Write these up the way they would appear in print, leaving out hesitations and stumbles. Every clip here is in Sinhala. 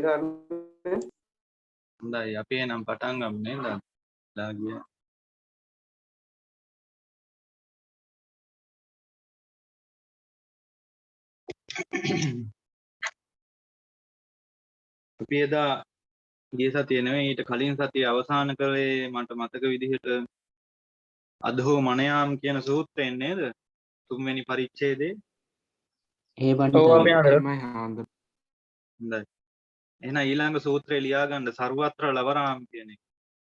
ගන්න. හොඳයි අපි එනම් පටන් ගමු නේද? ලාගිය. අපි එදා ගිය සතියේ නෙවෙයි ඊට කලින් සතියේ අවසන් කළේ මට මතක විදිහට අදහෝ මනයාම් කියන සූත්‍රයෙන් නේද? තුන්වෙනි පරිච්ඡේදයේ. ඒ ඔව් පණිතයි අපි හඳුන. එහෙමයි හාමුදුර. හොඳයි. එහෙනම් ඊළඟ සූත්‍රය ලියා ගන්න සර්වත්‍ර ලවරාම් කියන එක.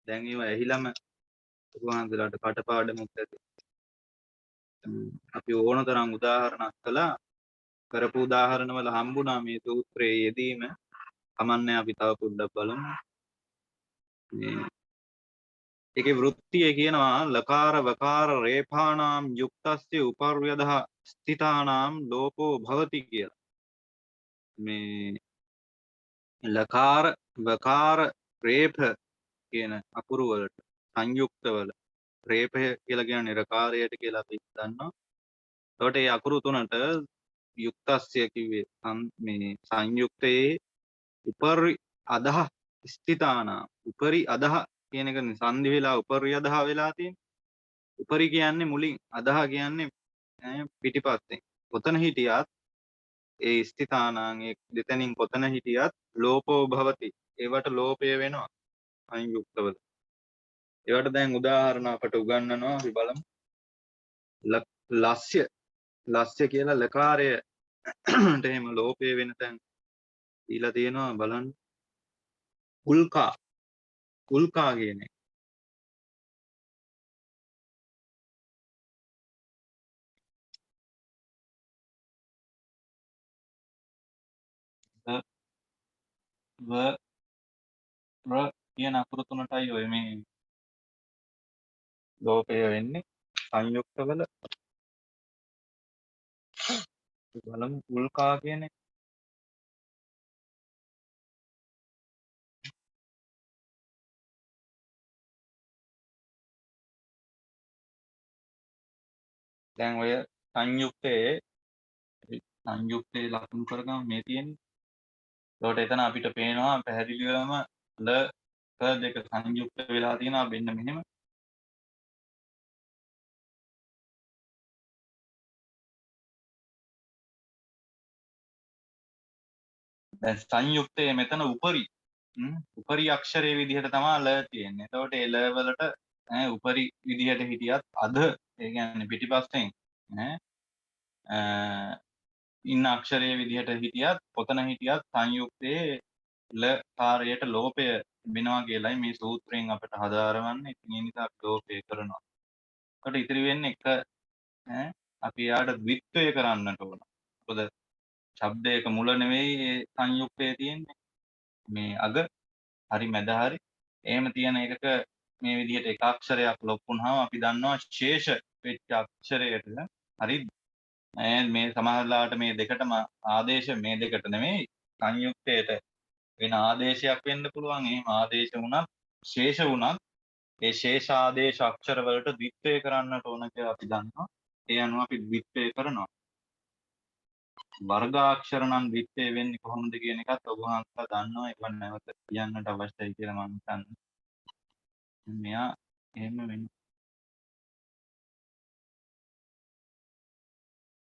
දැන් ඒව ඇහිලම උපවාසලට කටපාඩමුත් ඇති. අපි ඕන තරම් උදාහරණක් කළා. කරපු උදාහරණ වල හම්බුණා මේ සූත්‍රයේ යෙදීම. කමන්නේ අපි තව පොඩ්ඩක් බලමු. මේ ඒකේ වෘත්තිය කියනවා ලකාර වකාර රේපාණාම් යුක්තස්ය උපර්යදහ ස්ථිතානාම් ලෝකෝ භවති කියලා. මේ ලකාර වකාර රේප කියන අකුරු වලට සංයුක්ත වල රේපය කියලා කියන්නේ රකාරයට කියලා අපි දන්නවා. එතකොට මේ අකුරු තුනට යුක්තස්ය කිව්වේ මේ සංයුක්තයේ උපරි අදහ ස්ථිතානාම් උපරි අදහ කියන එක සංදි වෙලා උපරි අදහ වෙලා තියෙන. උපරි කියන්නේ මුලින් අදහ කියන්නේ පිටිපස්සෙන්. කොතන හිටියත් ඒ ස්ථිතානාං ඒ දෙතනින් කොතන හිටියත් ලෝපෝ භවති. ඒවට ලෝපය වෙනවා සංයුක්තවල. ඒවට දැන් උදාහරණ අපට උගන්වනවා අපි බලමු. ලස්ය ලස්ය කියලා ලකාරයට එහෙම ලෝපය වෙන තැන් දීලා තියෙනවා බලන්න. උල්කා උල්කා කියන එක. ව ර කියන අකුරු තුනටයි ඔය මේ ලෝපය වෙන්නේ සංයුක්තවල. බලමු උල්කා කියන එක. දැන් ඔය සංයුක්තයේ ලකුණු කරගම මේ තියෙන්නේ. ඒකට එතන අපිට පේනවා පැහැදිලිවම ල ක දෙක සංයුක්ත වෙලා තියෙනවා මෙන්න මෙහෙම. දැන් සංයුක්තයේ මෙතන උපරි අක්ෂරයේ විදිහට තමයි ල තියෙන්නේ. එතකොට ඒ ල වලට උපරි විදිහට හිටියත් අද ඒ කියන්නේ පිටිපස්සෙන් ඉන්න අක්ෂරයේ විදිහට හිටියත් කොතන හිටියත් සංයුක්තයේ ල කාර්යයට ලෝපය වෙනවා කියලයි මේ සූත්‍රයෙන් අපිට හදාරවන්නේ. ඉතින් ඒ නිසා අපි ලෝපය කරනවා. ඒකට ඉතිරි වෙන්නේ එක අපි යාට ද්විත්වය කරන්නට ඕන. මොකද ශබ්දයක මුල නෙවෙයි ඒ සංයුක්තයේ තියෙන්නේ. මේ අග හරි මැද හරි එහෙම තියෙන එකක මේ විදිහට එක අක්ෂරයක් ලොප් වුණාම අපි දන්නවා ශේෂ වෙච්ච අක්ෂරයට හරි මේ සමහරලාට මේ දෙකටම ආදේශ මේ දෙකට නෙමෙයි සංයුක්තයට වෙන ආදේශයක් වෙන්න පුළුවන්. එහෙම ආදේශ වුණත් ශේෂ වුණත් ඒ ශේෂ ආදේශ අක්ෂර වලට ද්විත්වය කරන්නට ඕන කියලා අපි දන්නවා. ඒ අනුව අපි ද්විත්වය කරනවා. වර්ගාක්ෂර නම් ද්විත්වය වෙන්නේ කොහොමද කියන එකත් ඔබ වහන්සේලා දන්නවා. ඒක නැවත කියන්නට අවශ්‍යයි කියලා මම හිතන්නේ. මෙයා එහෙම වෙන්නේ.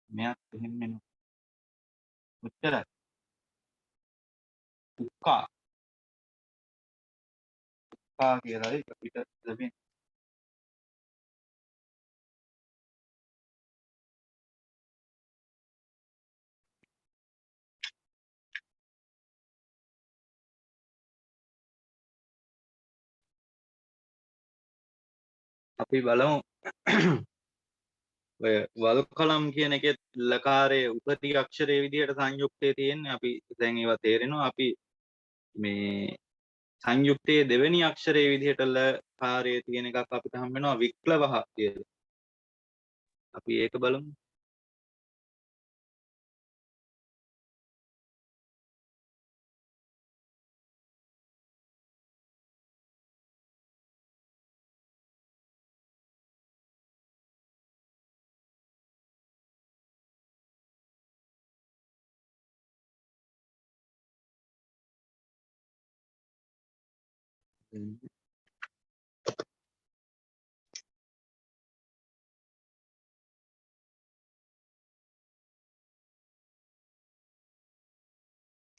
මෙයාත් එහෙම වෙනවා. උච්චරයි. උක්කා කියලායි අපිට ලැබෙන්නේ. අපි බලමු ඔය වල්කලම් කියන එකෙත් ලකාරයේ උපති අක්ෂරයේ විදිහට සංයුක්තයේ තියෙන්නේ. අපි දැන් ඒවා තේරෙනවා. අපි මේ සංයුක්තයේ දෙවෙනි අක්ෂරයේ විදිහට ලකාරයේ තියෙන එකක් අපිට හම් වෙනවා වික්ලවහ කියලා. අපි ඒක බලමු.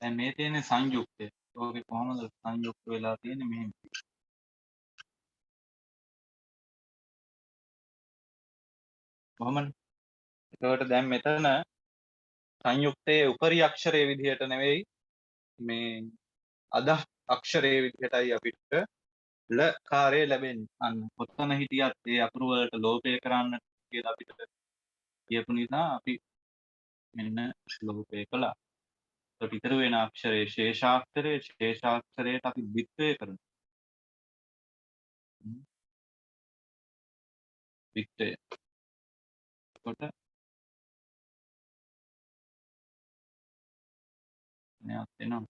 දැන් මේ තියෙන්නේ සංයුක්තය. ඕකේ කොහොමද සංයුක්ත වෙලා තියෙන්නේ මෙහෙම. කොහොමද? ඒකට දැන් මෙතන සංයුක්තයේ උපරි අක්ෂරයේ විදිහට නෙවෙයි මේ අධ අක්ෂරයේ විදිහටයි අපිට ල කාර්යය ලැබෙන්නේ. අන්න ඔතන හිටියත් ඒ අකුරු වලට ලෝපය කරන්න කියලා අපිට කියපු නිසා අපි මෙන්න ලෝපය කළා. ඒකට ඉතුරු වෙන අක්ෂරයේ ශේෂාක්ෂරයට අපි ද්විත්වය කරනවා. ද්විත්වය. එතකොට මෙයක් වෙනවා.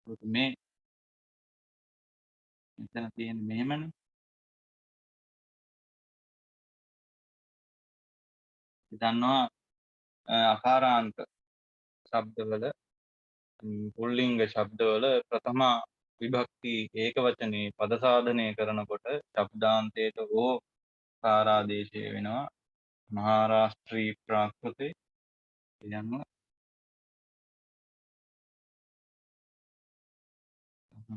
ඒකට මේ මෙතන තියෙන්නේ මෙහෙමනේ. දන්නවා අකාරාන්ත ශබ්දවල පුල්ලිංග ශබ්දවල ප්‍රථම විභක්ති ඒකවචනේ පද සාධනය කරනකොට ශබ්දාන්තයට ඕ කාරාදේශය වෙනවා. මහාරාෂ්ට්‍රී ප්‍රාකෘතේ කියනවා.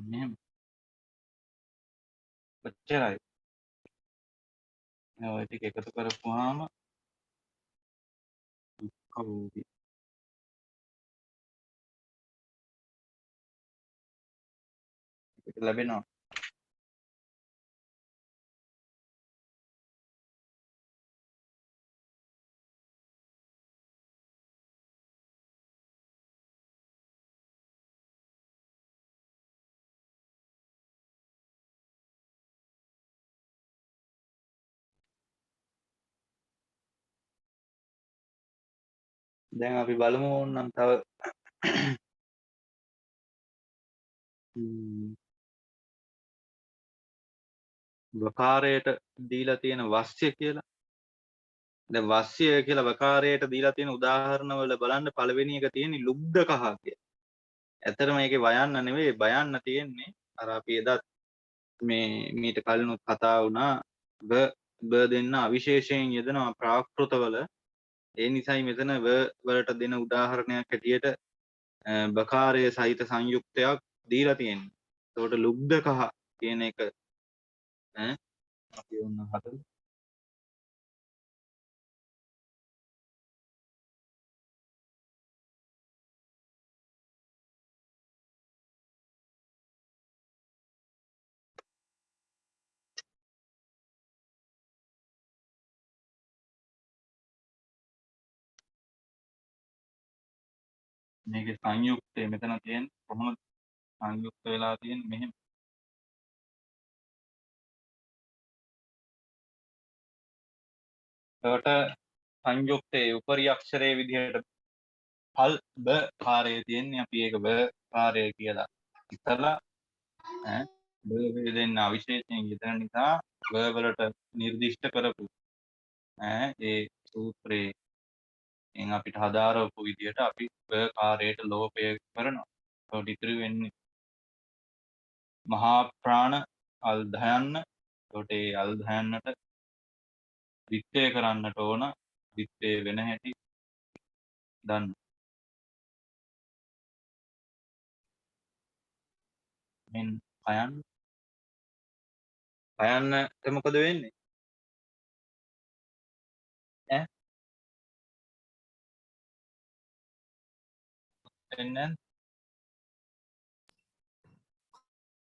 මෙහෙම ඔච්චරයි. ඔය ටික එකතු කරපුවාම කවුද ලැබෙනවා. දැන් අපි බලමු නම් තව වකාරයට දීලා තියෙන වස්ය කියලා. දැන් වස්ය කියලා වකාරයට දීලා තියෙන උදාහරණ වල බලන්න පළවෙනි එක තියෙන්නේ ලුබ්ධකහ කියලා. ඇත්තටම මේකේ වයන්න නෙවෙයි බයන්න තියෙන්නේ. අර අපි එදත් මේ මීට කලිනුත් කතා වුණා ව දෙන්න අවිශේෂයෙන් යෙදෙනවා ප්‍රාකෘතවල. ඒ නිසයි මෙතන වලට දෙන උදාහරණයක් හැටියට බකාරය සහිත සංයුක්තයක් දීලා තියෙන්නේ. එතකොට ලුබ්ධකහ කියන එක අපි ඔන්න හදමු. මේකේ සංයුක්තය මෙතන තියෙන්නේ කොහොමද සංයුක්ත වෙලා තියෙන්නේ මෙහෙම. එතකොට සංයුක්තයේ උපරි අක්ෂරයේ විදිහට පල් බ කාරය තියෙන්නේ අපි ඒක බ කාරය කියලා ඉතලා බ දෙන්න අවිශේෂයෙන් යෙදෙන නිසා බ වලට නිර්දිෂ්ට කරපු ඒ සූත්‍රයේ එන් අපිට හදාරවපු විදිහට අපි බ කාරයට ලෝපය කරනවා. ඒකට ඉතුරු වෙන්නේ මහා ප්‍රාණ අල් ධයන්න. ඒකට ඒ අල් ධයන්නට විත්‍ය කරන්නට ඕන. විත්‍ය වෙන හැටි දන්න. මෙන් කයන්නට මොකද වෙන්නේ? වෙන්නේ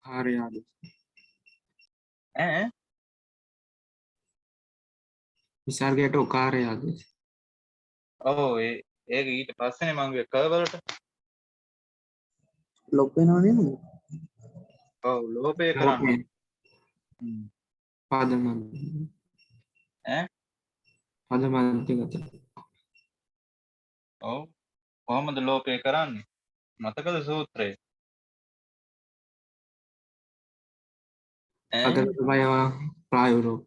කාර්යාද ඈ විසර්ගයට උකාරයාද ඔව් ඒක ඊට පස්සේනේ මම කිව්වේ ක වලට. ලොප් වෙනව නේද? ඔව් ලෝපය කරන්න. පදම ඈ පද මන්තිගත ඔව් කොහොමද ලෝපය කරන්නේ? මතකද සූත්‍රය? පදගත පයවා ප්‍රායුරෝ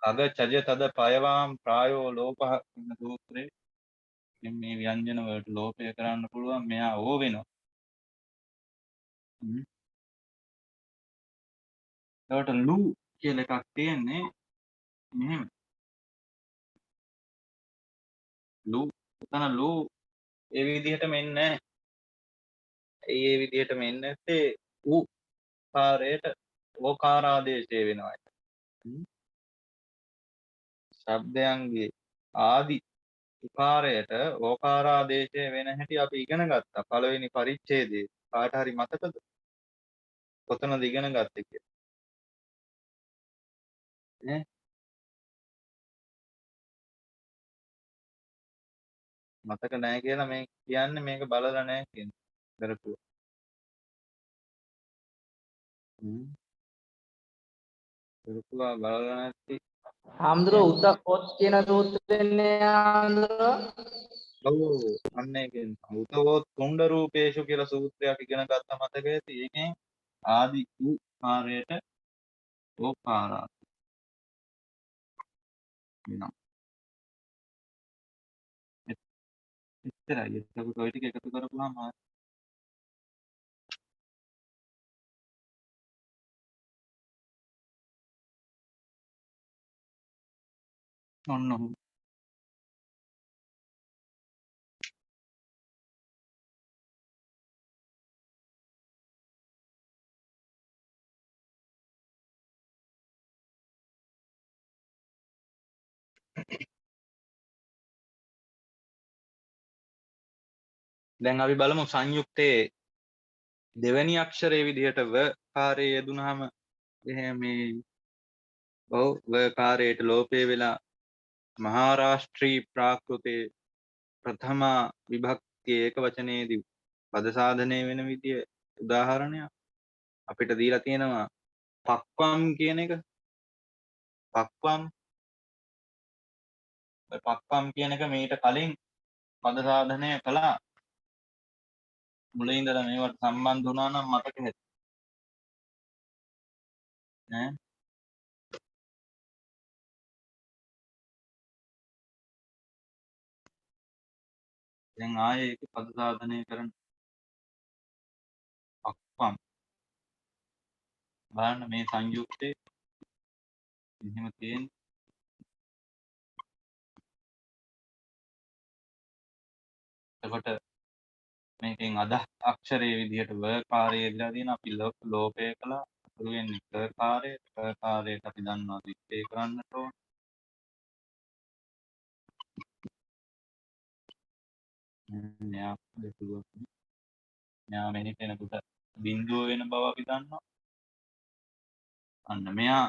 කග චජ තද පයවාම් ප්‍රායෝ ලෝපහ කියන සූත්‍රේ මේ ව්‍යංජන වලට ලෝපය කරන්න පුළුවන්. මෙයා ඕ වෙනවා. එතකොට ලු කියලා එකක් තියෙන්නේ මෙහෙම. ලු උතන ලු ඒ විදිහටම එන්නේ නැහැ. ඒ විදිහටම එන්නේ නැත්තේ උ කාරයට ඕකාරාදේශය වෙනවා. ශබ්දයන්ගේ ආදි උකාරයට ඕකාරාදේශය වෙන හැටි අපි ඉගෙන ගත්තා පළවෙනි පරිච්ඡේදයේ. කාට හරි මතකද? කොතනද ඉගෙන ගත්තේ කියලා? ඈ මතක නැහැ කියලා මේ කියන්නේ මේක බලලා නැහැ කියන්නේ. කරපුවා. කරපුවා බලලා නැති. හාමුදුරුවෝ උත පොත් කියන සූත්‍රෙන්නේ හාමුදුරුවෝ ඔව් අන්න ඒකෙන් උතවෝත් කුණ්ඩ රූපේෂු කියලා සූත්‍රයක් ඉගෙන ගත්ත මතක ඇති. ඒකෙන් ආදි වූ කාර්යයට ඕකාරා වෙනවා. එච්චරයි. එතකොට ඔය ටික එකතු කරපුවාම ඔන්න ඔහොම. දැන් අපි බලමු සංයුක්තයේ දෙවැනි අක්ෂරයේ විදිහට ව කාර්යය යෙදුනහම එහෙනම් මේ ඔව් ව කාර්යයට ලෝපේ වෙලා මහාරාෂ්ට්‍රී ප්‍රාකෘතයේ ප්‍රථම විභක්තිය ඒක වචනයේදී පද සාධනය වෙන විදිය උදාහරණයක් අපිට දීලා තියෙනවා පක්වම් කියන එක. පක්වම් පක්වම් කියන එක මීට කලින් පද සාධනය කළා. මුලින් ඉඳලා මේවට සම්බන්ධ වුණා නම් මතක ඇති ඈ. දැන් ආයේ ඒක පද සාධනය කරන පක්වම් බලන්න මේ සංයුක්තේ මෙහෙම තියෙන. එතකොට මේකෙන් අදහස් අක්ෂරයේ විදිහට ව කාර්යය ඉදලා තියෙන අපි ලෝපය කළා. අතුරු වෙන්නේ ක කාර්යය. ක කාර්යයට අපි දන්නවා විස්තේ කරන්නට ඕන. මෙයා දෙතුව මෙයා මෙහෙට එනකොට බිඳුව වෙන බව අපි දන්නවා. අන්න මෙයා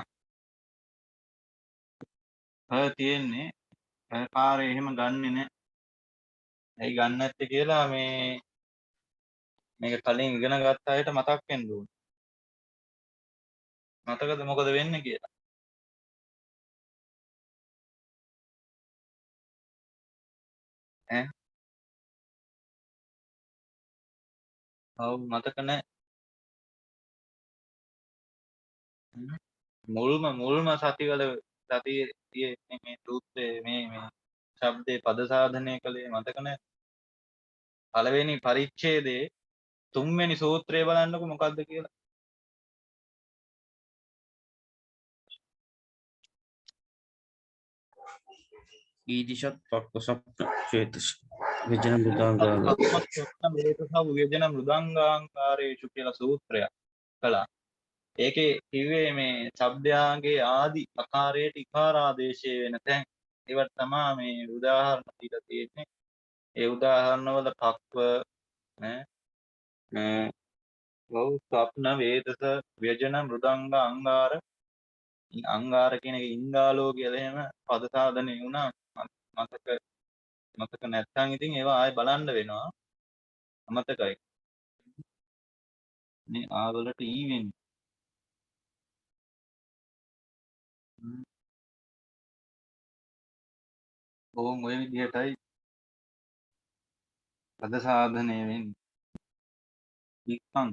ක තියෙන්නේ ක කාර්යය එහෙම ගන්නෙ නැහැ. ඇයි ගන්න නැත්තේ කියලා මේක කලින් ඉගෙන ගත්ත අයට මතක් වෙන්න ඕන. මතකද මොකද වෙන්නේ කියලා? ඈ ඔව් මතක නැහැ. මුල්ම සතියේ මේ සූත්‍රයේ මේ ශබ්දේ පද සාධනය කළේ මතක නැහැ. පළවෙනි පරිච්ඡේදයේ තුන්වෙනි සූත්‍රය බලන්නකො මොකද්ද කියලා. ඊදිශත් පක්වසප්ප චේතස විජන මෘදාංගාග ව්‍යජන මෘදංගාංකාරේෂු කියලා සූත්‍රයක් කළා. ඒකේ කිව්වේ මේ ශබ්දයාගේ ආදි අකාරයට ඉකාරාදේශය වෙන තැන්. ඒවට තමයි මේ උදාහරණ දීලා තියෙන්නේ. ඒ උදාහරණවල පක්ව ඈ ඔව් ස්වප්න වේදස ව්‍යජන මෘදංග අංගාර අංගාර කියන එක ඉංගාලෝ කියලා එහෙම පද සාධනෙ වුණා. මතක නැත්නම් ඉතින් ඒවා ආයෙ බලන්න වෙනවා. අමතකයි. මේ ආවලට ඊ වෙන්නේ. ඕම් ඔය විදිහටයි පද සාධනය වෙන්නේ. වික්කං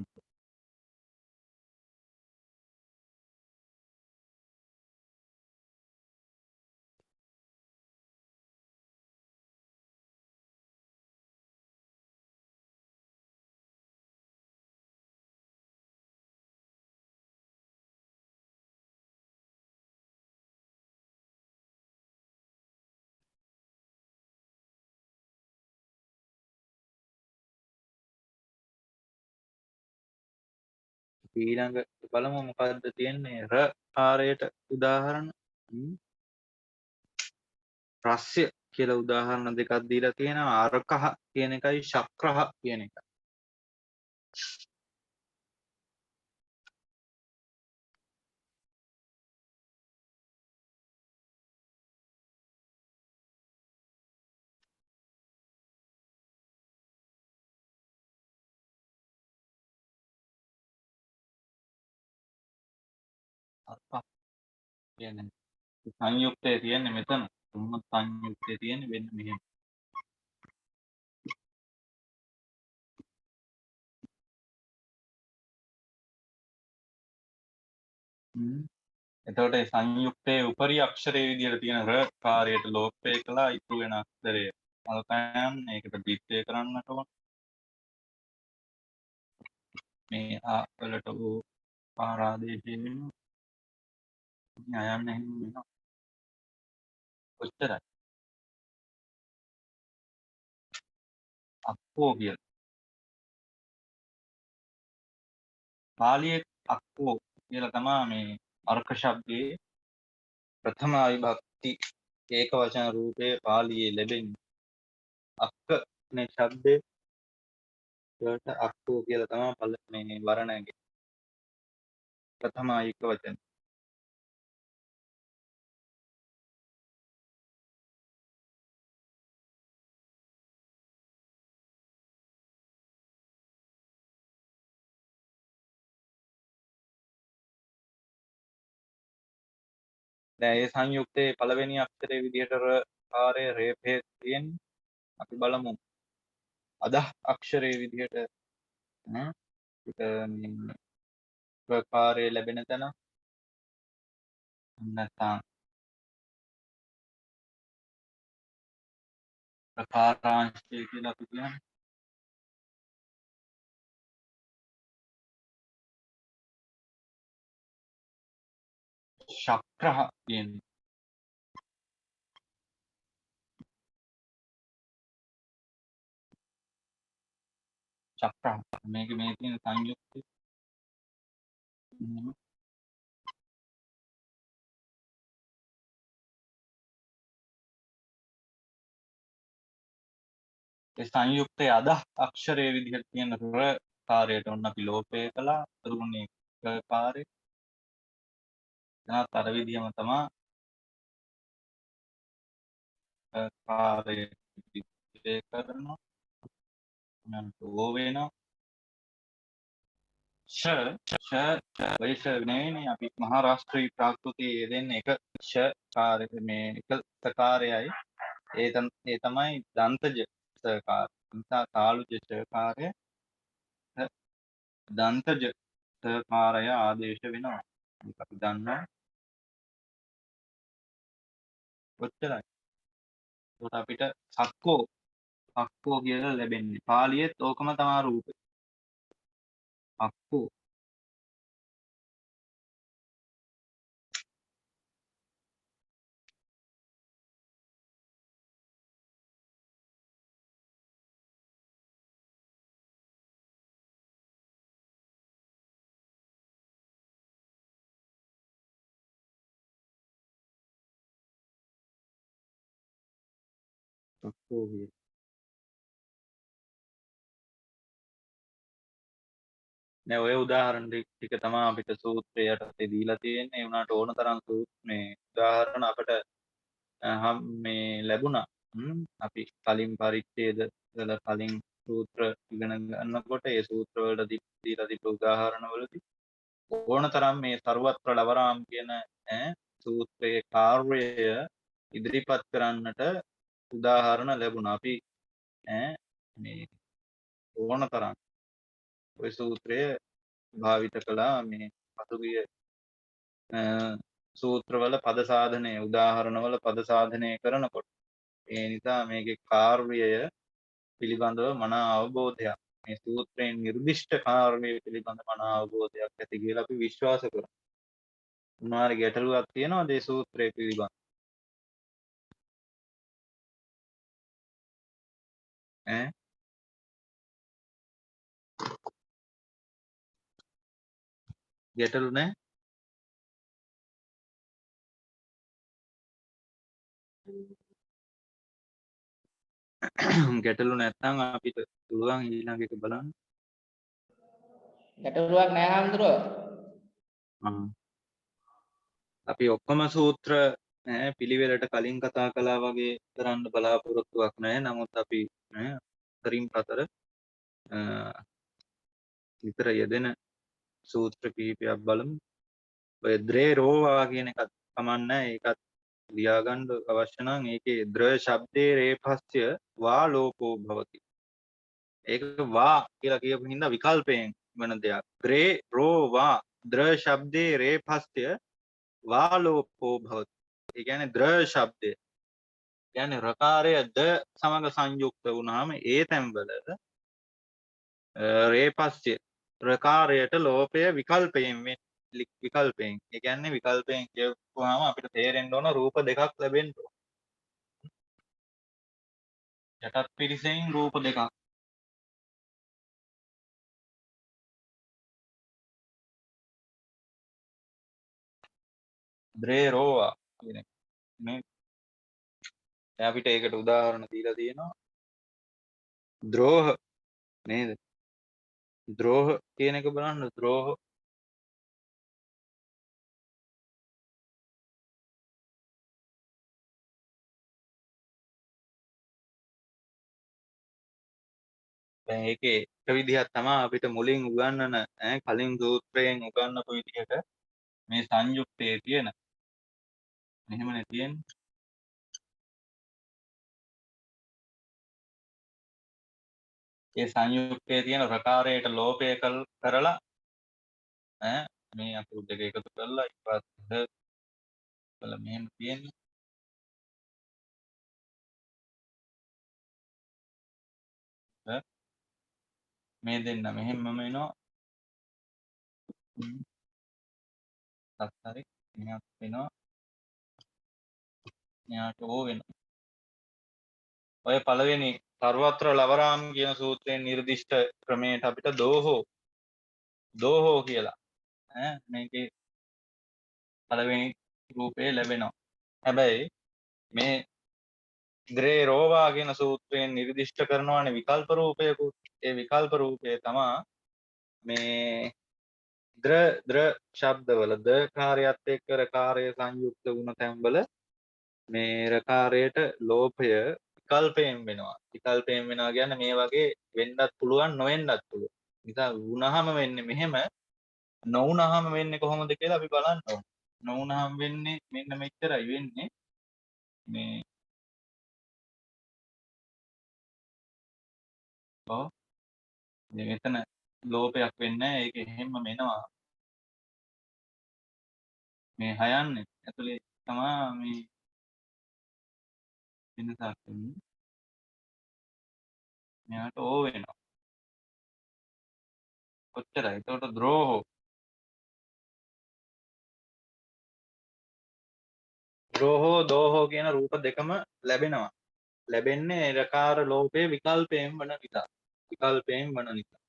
ඊළඟ බලමු මොකද්ද තියෙන්නේ ර කාරයට උදාහරණ රස්ය කියලා උදාහරණ දෙකක් දීලා තියෙනවා අරකහ කියන එකයි ශක්‍රහ කියන එකයි. අරකහ කියන්නේ සංයුක්තය තියෙන්නේ මෙතන. තුන්ම සංයුක්තය තියෙන්නේ වෙන්න මෙහෙම. එතකොට ඒ සංයුක්තයේ උපරි අක්ෂරයේ විදිහට තියෙන ර කාර්යයට ලෝපය කළා ඉතුරු වෙන අක්ෂරය අල්පයන් ඒකට බිත්ය කරන්නට ඕන. මේ ආ වලට ඕ පාරාදේශය වෙනවා. අයන්න එහෙම වෙනවා. කොච්චරයි? අක්කෝ කියලා. පාලියේ අක්කෝ කියලා තමයි මේ අර්ක ශබ්දයේ ප්‍රථම විභක්ති ඒක වචන රූපයේ පාලියේ ලැබෙන්නේ. අක්ක මේ ශබ්දේ වලට අක්කෝ කියලා තමයි මේ වර්ණයගේ ප්‍රථම ඒක වචන. දැන් ඒ සංයුක්තයේ පළවෙනි අක්ෂරයේ විදිහට ර කාර්ය රේපේ තියෙන්නේ. අපි බලමු. අදහ අක්ෂරයේ විදිහට මේ ප්‍රකාරය ලැබෙන තැන නැත්නම් ප්‍රකාරාංශය කියලා අපි කියන්නේ. ශක්‍රහ කියන්නේ චක්‍රහ මේක මේ තියෙන සංයුක්තය ඒ සංයුක්තයේ අදහ අක්ෂරයේ විදිහට තියෙන ර කාර්යයට ඔන්න අපි ලෝපය කළා තුරුනේ කාර්යය එනත් අර විදිහම තමයි කාර්යය කරනවා නම් ඕ වෙනවා වෛශ නෙවෙයිනේ අපි මහාරාෂ්ට්‍රී ප්‍රාකෘතියේ යෙදෙන එක ෂ කාර්ය මේ එක සකාරයයි ඒ තමයි දන්තජ සකාර නිසා තාලුජ සකාරය දන්තජ සකාරය ආදේශ වෙනවා අපි දන්නවා ඔච්චරයි. ඒකට අපිට අක්කෝ කියලා ලැබෙන්නේ පාලියෙත් ඕකම තමයි රූපේ අක්කෝ කිය. දැන් ඔය උදාහරණ ටික තමයි අපිට සූත්‍රය යටතේ දීලා තියෙන්නේ. ඒ වුණාට ඕන තරම් මේ උදාහරණ අපිට මේ ලැබුණා. අපි කලින් පරිච්ඡේද වල කලින් සූත්‍ර ඉගෙන ගන්නකොට ඒ සූත්‍ර වලට දීලා තිබ්බ උදාහරණ වලදී ඕන තරම් මේ ਸਰවත්‍ර ලවරාම් කියන සූත්‍රයේ කාර්යය ඉදිරිපත් කරන්නට උදාහරණ ලැබුණා. අපි මේ ඕන තරම් ඔය සූත්‍රය භාවිත කළා මේ පසුගිය සූත්‍රවල පද සාධනය උදාහරණවල පද සාධනය කරනකොට ඒ නිසා මේකේ කාර්යය පිළිබඳව මනා අවබෝධයක් මේ සූත්‍රයෙන් නිර්දිෂ්ට කාර්යය පිළිබඳ මනා අවබෝධයක් ඇති කියලා අපි විශ්වාස කරනවා. මොනවාරි ගැටලුවක් තියෙනවද මේ සූත්‍රය පිළිබඳ? ඈ ගැටලු නැහැ. ගැටලු නැත්නම් අපිට පුළුවන් ඊළඟ එක බලන්න. ගැටලුවක් නැහැ හඳුරෝ. අපි ඔක්කොම සූත්‍ර පිළිවෙලට කලින් කතා කළා වගේ කරන්න බලාපොරොත්තුවක් නැහැ. නමුත් අපි තරින් පතර විතර යෙදෙන සූත්‍ර කීපයක් බලමු. ඔය ද්‍රේ රෝවා කියන එකත් කමන්නේ. ඒකත් ලියාගන්න අවශ්‍ය නම් ඒකේ ද්‍ර ශබ්දේ රේපස්ය වා ලෝකෝ භවති. ඒක වා කියලා කියපු හින්දා විකල්පයෙන් වෙන දෙයක්. ද්‍රේ රෝවා ද්‍ර ශබ්දේ රේපස්ය වා ලෝකෝ භවති. ඒ කියන්නේ ද්‍ර ශබ්දය කියන්නේ රකාරය ද සමග සංයුක්ත වුණාම ඒ තැන්වල රේපස්ය රකාරයට ලෝපය විකල්පයෙන් විකල්පයෙන්. ඒ කියන්නේ විකල්පයෙන් කියපුවාම අපිට තේරෙන්න ඕන රූප දෙකක් ලැබෙන්න ඕන. යටත් පිරිසෙන් රූප දෙකක්. ද්‍රේ රෝවා කියන එක. මේ අපිට ඒකට උදාහරණ දීලා තියෙනවා. ද්‍රෝහ නේද? ද්‍රෝහ කියන එක බලන්න. ද්‍රෝහ දැන් ඒකේ එක විදිහක් තමයි අපිට මුලින් උගන්වන කලින් සූත්‍රයෙන් උගන්වපු විදිහට මේ සංයුක්තයේ තියෙන මෙහෙමනේ තියෙන්නේ. ඒ සංයුක්තයේ තියෙන ප්‍රකාරයට ලෝපය කරලා මේ අකුරු දෙක එකතු කරලා ඊපස්සේ වල මෙහෙම තියෙන්නේ. මේ දෙන්න මෙහෙමම එනවා. හරි මෙහාට වෙනවා. මෙහාට ඕ වෙනවා. ඔය පළවෙනි සර්වත්‍ර ලවරාම් කියන සූත්‍රයෙන් නිර්දිෂ්ට ක්‍රමයට අපිට දෝහෝ කියලා මේකේ පළවෙනි රූපේ ලැබෙනවා. හැබැයි මේ ග්‍රේ රෝවා කියන සූත්‍රයෙන් නිර්දිෂ්ට කරනවානේ විකල්ප රූපයකුත්. ඒ විකල්ප රූපය තමා මේ ද්‍ර ශබ්දවල ද කාර්යයත් එක්ක රකාරය සංයුක්ත වුණ තැන්වල මේ රකාරයට ලෝපය විකල්පයෙන් වෙනවා. විකල්පයෙන් වෙනවා කියන්නේ මේ වගේ වෙන්නත් පුළුවන් නොවෙන්නත් පුළුවන්. නිසා වුණාම වෙන්නේ මෙහෙම නොවුණාම වෙන්නේ කොහොමද කියලා අපි බලන්න ඕනේ. නොවුණාම වෙන්නේ මෙන්න මෙච්චරයි වෙන්නේ. මේ මෙතන ලෝපයක් වෙන්නේ නැහැ. ඒක එහෙම්ම මෙනවා. මේ හයන්නේ ඇතුලේ තමයි මේ වෙනසක් වෙන්නේ. මෙයාට ඕ වෙනවා. කොච්චරයි? එතකොට ද්‍රෝහෝ දෝහෝ කියන රූප දෙකම ලැබෙනවා. ලැබෙන්නේ රකාර ලෝපයේ විකල්පයෙන් වන නිසා. විකල්පයෙන් වන නිසා.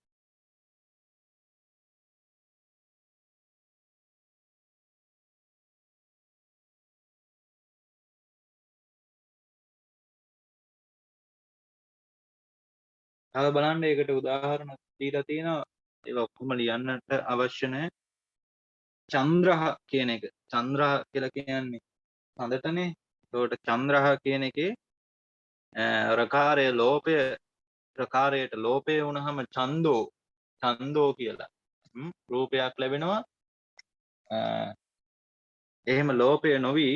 තව බලන්න ඒකට උදාහරණ දීලා තියෙනවා. ඒක ඔක්කොම ලියන්නට අවශ්‍ය නැහැ. චන්ද්‍රහ කියන එක. චන්ද්‍රහ කියලා කියන්නේ හඳටනේ. ඒකට චන්ද්‍රහ කියන එකේ රකාරය ලෝපය ප්‍රකාරයට ලෝපය වුණාම ඡන්தோ කියලා රූපයක් ලැබෙනවා. එහෙම ලෝපය නොවි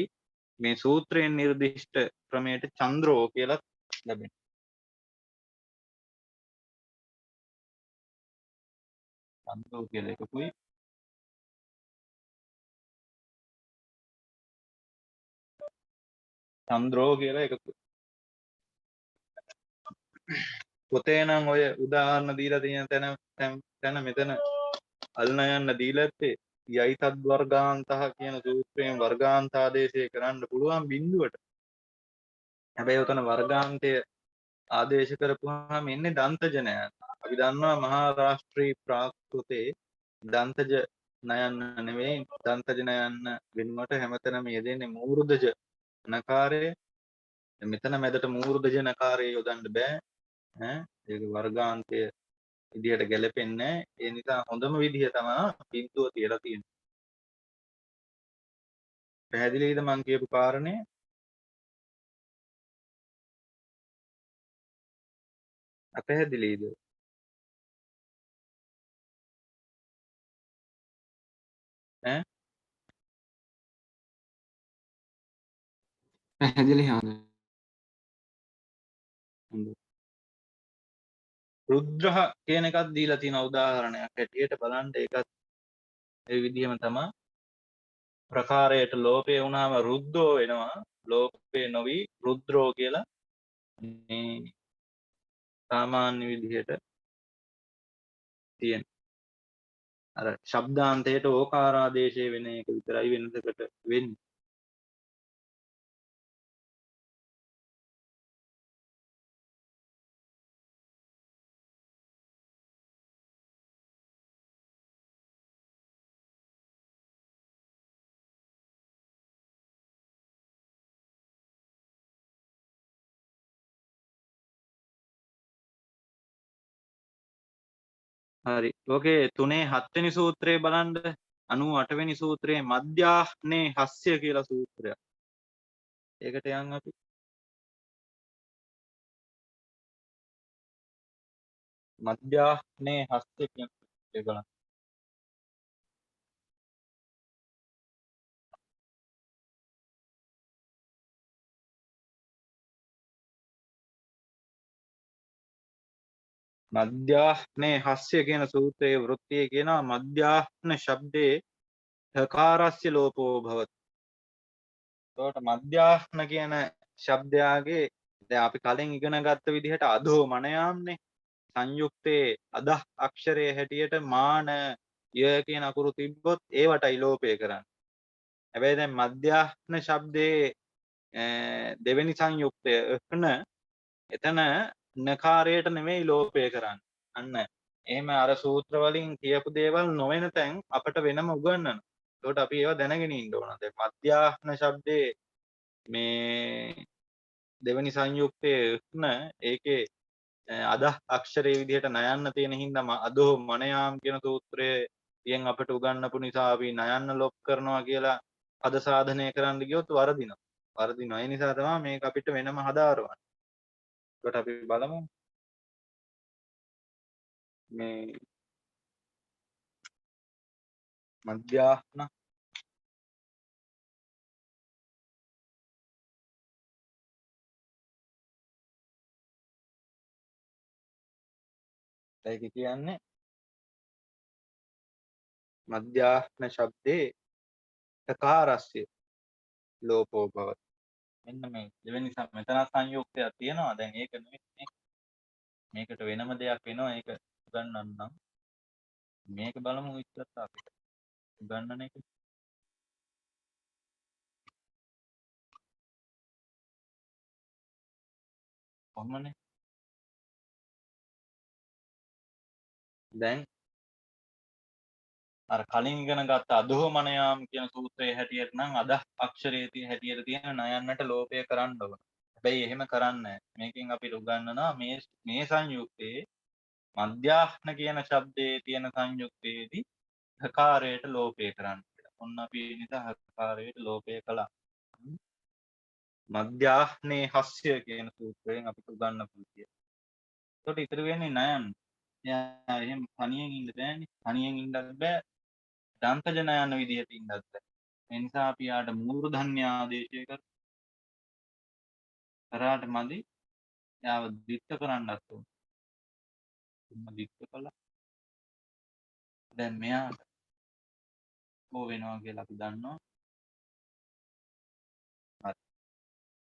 මේ සූත්‍රයෙන් නිර්දිෂ්ට ක්‍රමයට චන්ද්‍රෝ කියලා ලැබෙනවා. චන්ද්‍රෝ කියලා එකකුයි චන්ද්‍රෝ කියලා එකකුයි. පොතේ නම් ඔය උදාහරණ දීලා තියෙන තැන මෙතන අල්න යන්න දීලා ඇත්තේ යයිතත් වර්ගාන්තහ කියන සූත්‍රයෙන් වර්ගාන්ත ආදේශය කරන්න පුළුවන් බිඳුවට. හැබැයි උතන වර්ගාන්තය ආදේශ කරපුවාම එන්නේ දන්තජ නෑ. අපි දන්නවා මහා රාෂ්ට්‍රී ප්‍රාකෘතේ දන්තජ නයන්න නෙවෙයි දන්තජ නයන්න වෙනුවට හැමතැනම යෙදෙන්නේ මූර්ධජ නකාරය. මෙතන මැදට මූර්ධජ නකාරය යොදන්න බෑ. ඈ ඒක වර්ගාන්තය විදිහට ගැලපෙන්නේ නැහැ. ඒ නිසා හොඳම විදිහ තමයි බිංදුව තියලා තියෙන්නේ. පැහැදිලිද මං කියපු කාරණේ? අපැහැදිලිද? ඈ පැහැදිලි හාන. හොඳයි. රුද්‍රහ කියන එකක් දීලා තියෙන උදාහරණයක් හැටියට බලන්න ඒකත් ඒ විදිහම තමයි. ප්‍රකාරයට ලෝපේ වුණාම රුද්ධෝ වෙනවා. ලෝපේ නොවි රුද්‍රෝ කියලා මේ සාමාන්‍ය විදිහට තියෙන. අර ශබ්දාන්තයට ඕකාරාදේශය වෙන එක විතරයි වෙනසකට වෙන්නේ. හරි. ඕකේ 3 7 වෙනි සූත්‍රය බලන්න 98 වෙනි සූත්‍රයේ මධ්‍යාහ්නේ හස්ය කියලා සූත්‍රයක්. ඒකට යන් අපි මධ්‍යාහ්නේ හස්ය කියන එක බලන්න. මධ්‍යාහ්නේ හස්ය කියන සූත්‍රයේ වෘත්තියේ කියනවා මධ්‍යාහ්න ශබ්දේ හකාරස්ය ලෝපෝ භවති. එතකොට මධ්‍යාහ්න කියන ශබ්දයාගේ දැන් අපි කලින් ඉගෙන ගත්ත විදිහට අධෝ මනයාම්නේ සංයුක්තේ අදහ අක්ෂරයේ හැටියට මාන ය කියන අකුරු තිබ්බොත් ඒවටයි ලෝපය කරන්නේ. හැබැයි දැන් මධ්‍යාහ්න ශබ්දයේ දෙවෙනි සංයුක්තය න එතන නකාරයට නෙමෙයි ලෝපය කරන්නේ. අන්න එහෙම අර සූත්‍ර වලින් කියපු දේවල් නොවන තැන් අපට වෙනම උගන්වනවා. ඒකට අපි ඒවා දැනගෙන ඉන්න ඕන. දැන් මධ්‍යාහ්න ශබ්දේ මේ දෙවෙනි සංයුක්තයේ න ඒකේ අදහ අක්ෂරයේ විදිහට නයන්න තියෙන හින්දා අදෝ මනයාම් කියන සූත්‍රයෙන් අපට උගන්වපු නිසා අපි නයන්න ලොප් කරනවා කියලා පද සාධනය කරන්න ගියොත් වරදිනවා. වරදිනවා. ඒ නිසා තමයි මේක අපිට වෙනම හදාරවන්නේ. ඒකට අපි බලමු මේ මධ්‍යාහ්න ඒක කියන්නේ මධ්‍යාහ්න ශබ්දේ තකාරස්ය ලෝපෝ භවති. මෙන්න මේ දෙවෙනි මෙතන සංයුක්තයක් තියෙනවා. දැන් ඒක නෙමෙයි මේකට වෙනම දෙයක් වෙනවා. ඒක උගන්වන්නම්. මේක බලමු ඉස්සරට අපිට උගන්වන එක. කොහොමනේ? දැන් අර කලින් ඉගෙන ගත්ත අදෝමනයාම් කියන සූත්‍රයේ හැටියට නම් අදහ අක්ෂරයේ හැටියට තියෙන නයන්නට ලෝපය කරන්න ඕන. හැබැයි එහෙම කරන්නේ නැහැ. මේකෙන් අපි උගන්වනවා මේ සංයුක්තයේ මධ්‍යාහ්න කියන ශබ්දයේ තියෙන සංයුක්තයේදී හකාරයට ලෝපය කරන්න කියලා. ඔන්න අපි ඒ නිසා හකාරයට ලෝපය කළා. මධ්‍යාහ්නේ හස්ය කියන සූත්‍රයෙන් අපිට උගන්වපු විදිය. ඒකට ඉතුරු වෙන්නේ නයන්. එයා එහෙම තනියෙන් ඉන්න බෑනේ. තනියෙන් ඉන්නත් බෑ. දන්තජ නයන විදිහට ඉන්නත් බෑ. ඒ නිසා අපි යාට මූර්ධන්‍ය ආදේශය කරාට මදි. යාව දිත්ත කරන්නත් ඕන. දිත්ත කළා. දැන් මෙයාට ඕ වෙනවා කියලා අපි දන්නවා. හරි.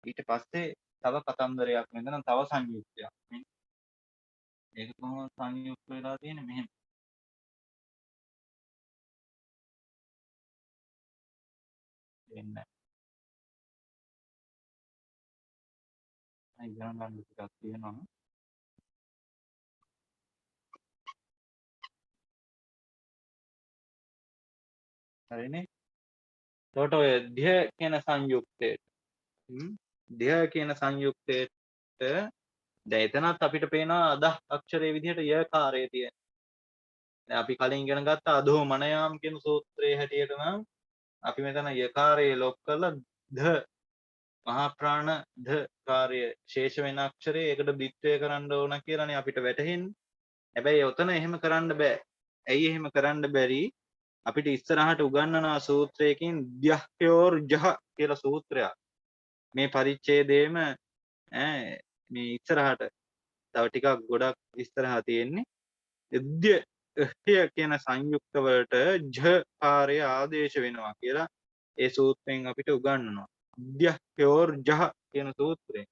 ඊට පස්සේ තව කතන්දරයක් මෙතන තව සංයුක්තයක්. ඒක කොහොමද සංයුක්ත වෙලා තියෙන්නේ මෙහෙම. වෙන්නේ නැහැ. ඉගෙන ගන්න ටිකක් තියෙනවා. හරිනේ. එතකොට ඔය ධ්‍ය කියන සංයුක්තයට ධ්‍ය කියන සංයුක්තයට දැන් එතනත් අපිට පේනවා අදහ අක්ෂරයේ විදිහට යකාරයේ තියෙන. දැන් අපි කලින් ඉගෙන ගත්ත අදෝ මනයාම් කියන සූත්‍රයේ හැටියට නම් අපි මෙතන යකාරයේ ලොක් කරලා ධ මහා ප්‍රාණ ධ කාර්ය ශේෂ වෙන අක්ෂරේ ඒකට ද්විත්වය කරන්න ඕන කියලානේ අපිට වැටහෙන්නේ. හැබැයි ඔතන එහෙම කරන්න බෑ. ඇයි එහෙම කරන්න බැරි? අපිට ඉස්සරහට උගන්වන සූත්‍රයකින් ධ්‍යක්ඛයෝර් ජහ කියලා සූත්‍රයක්. මේ පරිච්ඡේදයේම මේ ඉස්සරහට තව ටිකක් ගොඩක් ඉස්සරහා තියෙන්නේ. ධ්‍ය කියන සංයුක්ත වලට ජ කාර්ය ආදේශ වෙනවා කියලා ඒ සූත්‍රයෙන් අපිට උගන්වනවා. ධ්‍යක්ඛයෝර් ජහ කියන සූත්‍රයෙන්.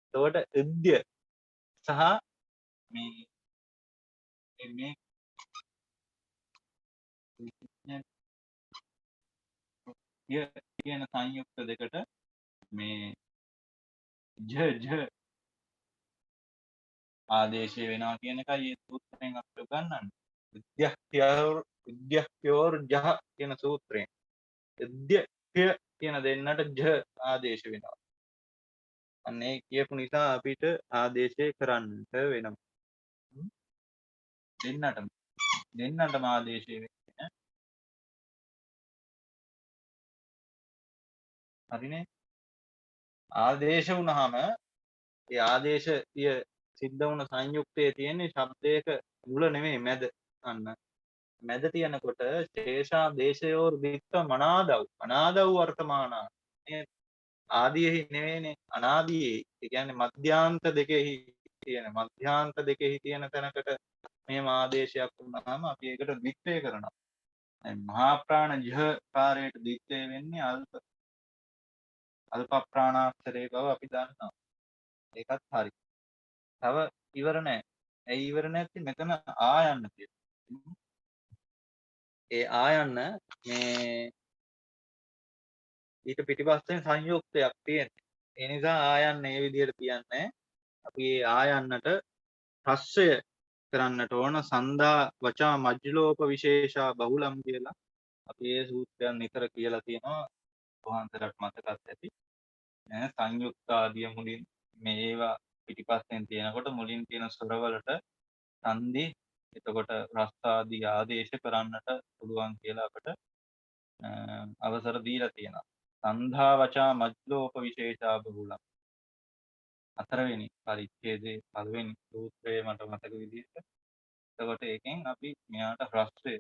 එතකොට ධ්‍ය සහ මේ කියන සංයුක්ත දෙකට මේ ජ ආදේශය වෙනවා කියන එකයි මේ සූත්‍රයෙන් අපිට උගන්වන්නේ. විද්‍යක්ඛයෝර් ජහ කියන සූත්‍රයෙන් විද්‍යක්ඛය කියන දෙන්නට ජ ආදේශ වෙනවා. අන්න ඒ කියපු නිසා අපිට ආදේශය කරන්නට වෙනවා. දෙන්නටම ආදේශය වෙන්නේ. හරිනේ. ආදේශ වුණාම ඒ ආදේශය සිද්ධ වුණ සංයුක්තයේ තියෙන ශබ්දයක මුල නෙමෙයි මැද. අන්න මැද තියනකොට ශේෂා දේශයෝර් විත්ත අනාදව් වර්තමානා. මේ ආදීෙහි නෙවෙයිනේ අනාදීෙහි. ඒ කියන්නේ මධ්‍යාන්ත දෙකෙහි තියෙන තැනකට මෙහෙම ආදේශයක් වුණාම අපි ඒකට ද්විත්වය කරනවා. දැන් මහා ප්‍රාණ ජහ කාර්යයට ද්විත්වය වෙන්නේ අල්ප ප්‍රාණාක්ෂරයේ බව අපි දන්නවා. ඒකත් හරි. තව ඉවර නැහැ. ඇයි ඉවර නැත්තේ? මෙතන ආයන්න තියෙනවා. ඒ ආයන්න මේ ඊට පිටිපස්සෙන් සංයුක්තයක් තියෙනවා. ඒ නිසා ආයන්න මේ විදිහට කියන්නේ අපි මේ ආයන්නට රස්ය කරන්නට ඕන සන්දා වචා මජ්ජලෝප විශේෂා බහුලම් කියලා. අපි මේ සූත්‍රයන් නිතර කියලා තියෙනවා. වහන්සේලාට මතකත් ඇති. සංයුක්ත ආදිය මුලින් මේවා පිටිපස්සෙන් තියෙනකොට මුලින් තියෙන ස්වරවලට සංදි එතකොට රස් ආදී ආදේශ කරන්නට පුළුවන් කියලා අපිට අවසර දීලා තියෙනවා. සන්ධා වචා මජ්ජලෝප විශේෂා බහුලම්. හතරවෙනි පරිච්ඡේදයේ පළවෙනි සූත්‍රයේ මට මතක විදිහට. එතකොට ඒකෙන් අපි මෙයාට රස්වේ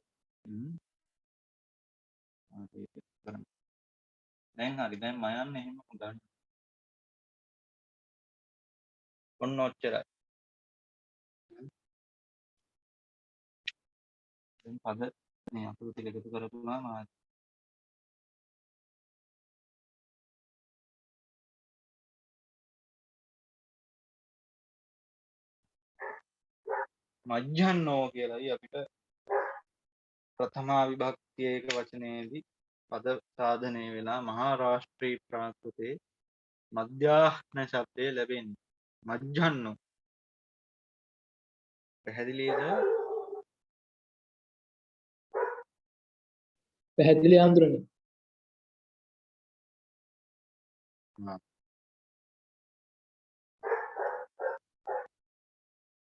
දැන් හරි දැන් මම යන්නේ එහෙම ගන්න. ඔන්න ඔච්චරයි. දැන් පද මේ අතුරු ටික එකතු කරපුවාම මජ්ජන්නෝ කියලායි අපිට ප්‍රථමා විභක්තිය එක වචනයේදී පද සාධනය වෙලා මහා රාෂ්ට්‍රී ප්‍රාකෘතේ මධ්‍යාහ්න ශබ්දය ලැබෙන්නේ. මජ්ජන්නෝ පැහැදිලිද? පැහැදිලි හඳුරන්නේ.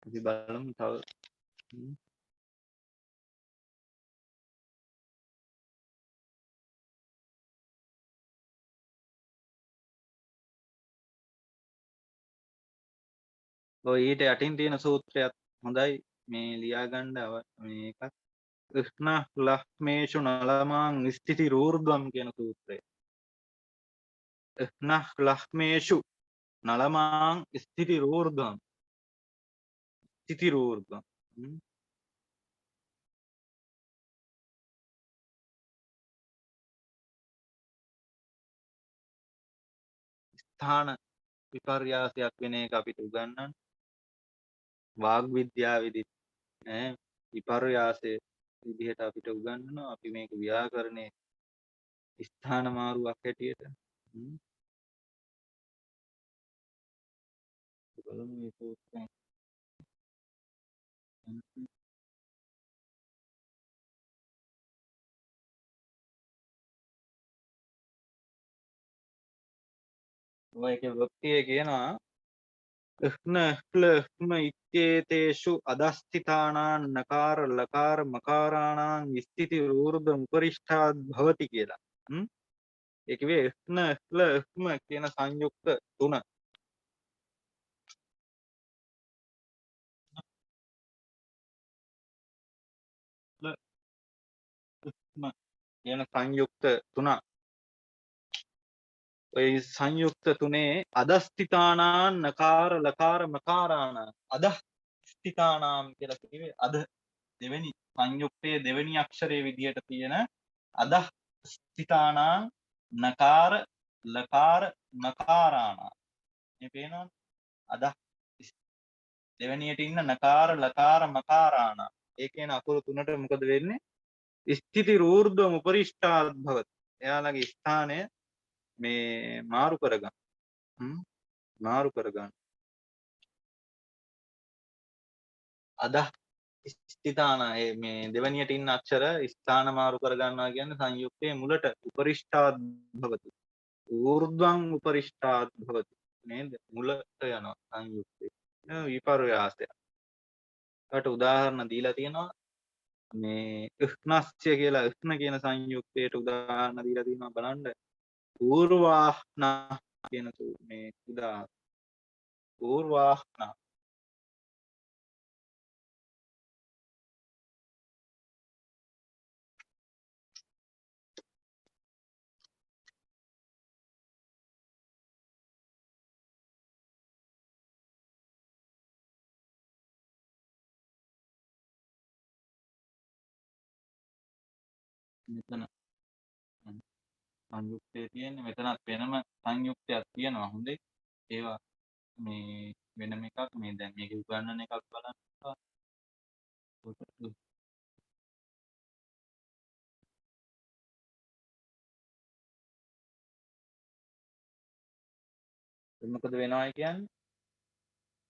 අපි බලමු තව ඔය ඊට යටින් තියෙන සූත්‍රයත් හොඳයි මේ ලියාගන්න මේකත් කෘෂ්ණ ලක්ෂ්මේෂු නලමාං ස්ථಿತಿ රූර්ධම් කියන සූත්‍රය. කෘෂ්ණ ලක්ෂ්මේෂු නලමාං ස්ථಿತಿ රූර්ධම් ස්ථාන විපර්යාසයක් වෙන එක අපිට උගන්වන්න. වාග් විද්‍යාවේදී විපර්යාසය විදිහට අපිට උගන්වනවා. අපි මේක ව්‍යාකරණයේ ස්ථාන මාරුවක් හැටියට බලමු මේ සූත්‍රය. ඔය එකේ වෘත්තියේ කියනවා ඉච්ඡේතේෂු අදස්ථිතානාන් නකාර ලකාර මකාරාණං ස්ථಿತಿ ඌර්ධ උපරිෂ්ඨාත් භවති කියලා. ඒ කිව්වේ කියන සංයුක්ත තුන. කියන සංයුක්ත තුන. ඔය සංයුක්ත තුනේ අදස්ථිතානාන් නකාර ලකාර මකාරාණං අදස්ථිතානාම් කියලා කිව්වේ අද දෙවෙනි සංයුක්තයේ දෙවෙනි අක්ෂරයේ විදියට තියෙන අදස්ථිතානාං නකාර ලකාර මකාරාණං. මේ පේනවනේ අද දෙවෙනියට ඉන්න නකාර ලකාර මකාරාණං. ඒ කියන අකුරු තුනට මොකද වෙන්නේ? ස්ථಿತಿ ඌර්ධව උපරිෂ්ඨාත් භවති. එයාලගේ ස්ථානය මේ මාරු කරගන්න. මාරු කරගන්න. අද ස්ථිතාන මේ දෙවැනියට ඉන්න අක්ෂර ස්ථාන මාරු කරගන්නවා කියන්නේ සංයුක්තයේ මුලට උපරිෂ්ඨාත් භවති. ඌර්ධ්වං උපරිෂ්ඨාත් භවති. නේද? මුලට යනවා සංයුක්තේ. විපර්යාසය. ඒකට උදාහරණ දීලා තියෙනවා. මේ ඉහ්නස්ය කියලා ඉහ්න කියන සංයුක්තයට උදාහරණ දීලා තියෙනවා බලන්න. ඌර්වාහ්න කියන මේ උදාහරණ. ඌර්වාහ්න මෙතන සංයුක්තයේ තියෙන්නේ මෙතනත් වෙනම සංයුක්තයක් තියෙනවා. හොඳේ. ඒවා මේ වෙනම එකක් මේ දැන් මේක උගන්නන එකක් බලන්න. මොකද වෙනවයි කියන්නේ?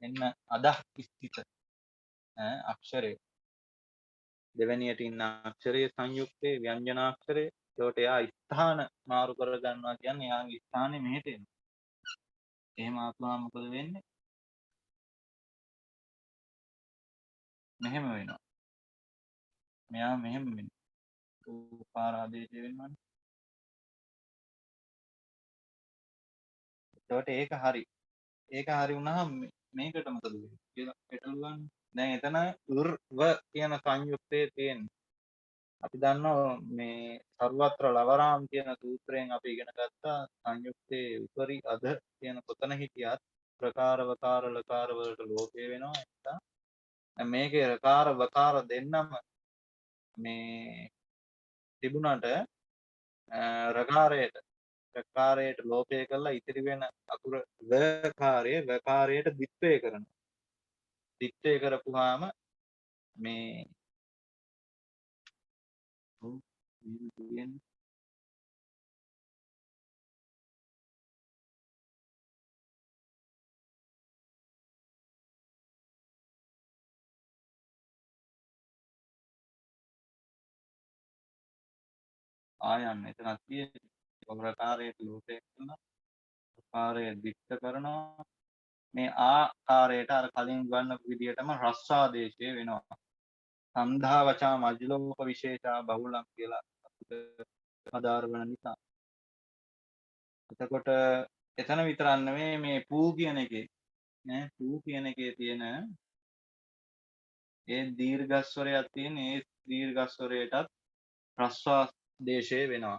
එන්න අදහ ස්ථිත අක්ෂරය දෙවැනියට ඉන්න අක්ෂරයේ සංයුක්තයේ ව්‍යංජනාක්ෂරය. ඒකට එයා ස්ථාන මාරු කර ගන්නවා කියන්නේ එයාගේ ස්ථානේ මෙහෙට එනවා. එහෙම ආපුවාම මොකද වෙන්නේ? මෙහෙම වෙනවා. මෙයා මෙහෙම වෙනවා. උපාර ආදේශය වෙනවනේ. ඒකට ඒක හරි. ඒක හරි වුණාම මේකට මොකද වෙන්නේ කියලා හිතලා ගන්න. දැන් එතන ව කියන සංයුක්තයේ තියෙන්නේ. අපි දන්නවා මේ සර්වත්‍ර ලවරාම් කියන සූත්‍රයෙන් අපි ඉගෙන ගත්තා සංයුක්තයේ උපරි අධ කියන කොතන හිටියත් ප්‍රකාර වකාර ලකාර වලට ලෝපය වෙනවා. එහෙනම් මේකේ රකාර වකාර දෙන්නම මේ තිබුණාට රකාරයට ලෝපය කරලා ඉතිරි වෙන අකුර වකාරයට දිත්වය කරනවා. දිත්වය කරපුවාම මේ ආයන්න එතනක් තියෙන්නේ ප්‍රකාරයට ලෝපය කරනවා. ප්‍රකාරය දිත්ත කරනවා. මේ ආකාරයට අර කලින් ගන්න විදිහටම රස්සාදේශය වෙනවා. සන්ධා වචා මජ්ලෝක විශේෂා බහුලම් කියලා අපිට ආධාරවන නිසා. එතකොට එතන විතරක් නෙමෙයි මේ පූ කියන එකේ නේ පූ කියන එකේ තියෙන ඒ දීර්ඝස්වරයක් තියෙන ඒ දීර්ඝස්වරයටත් රස්වා දේශය වෙනවා.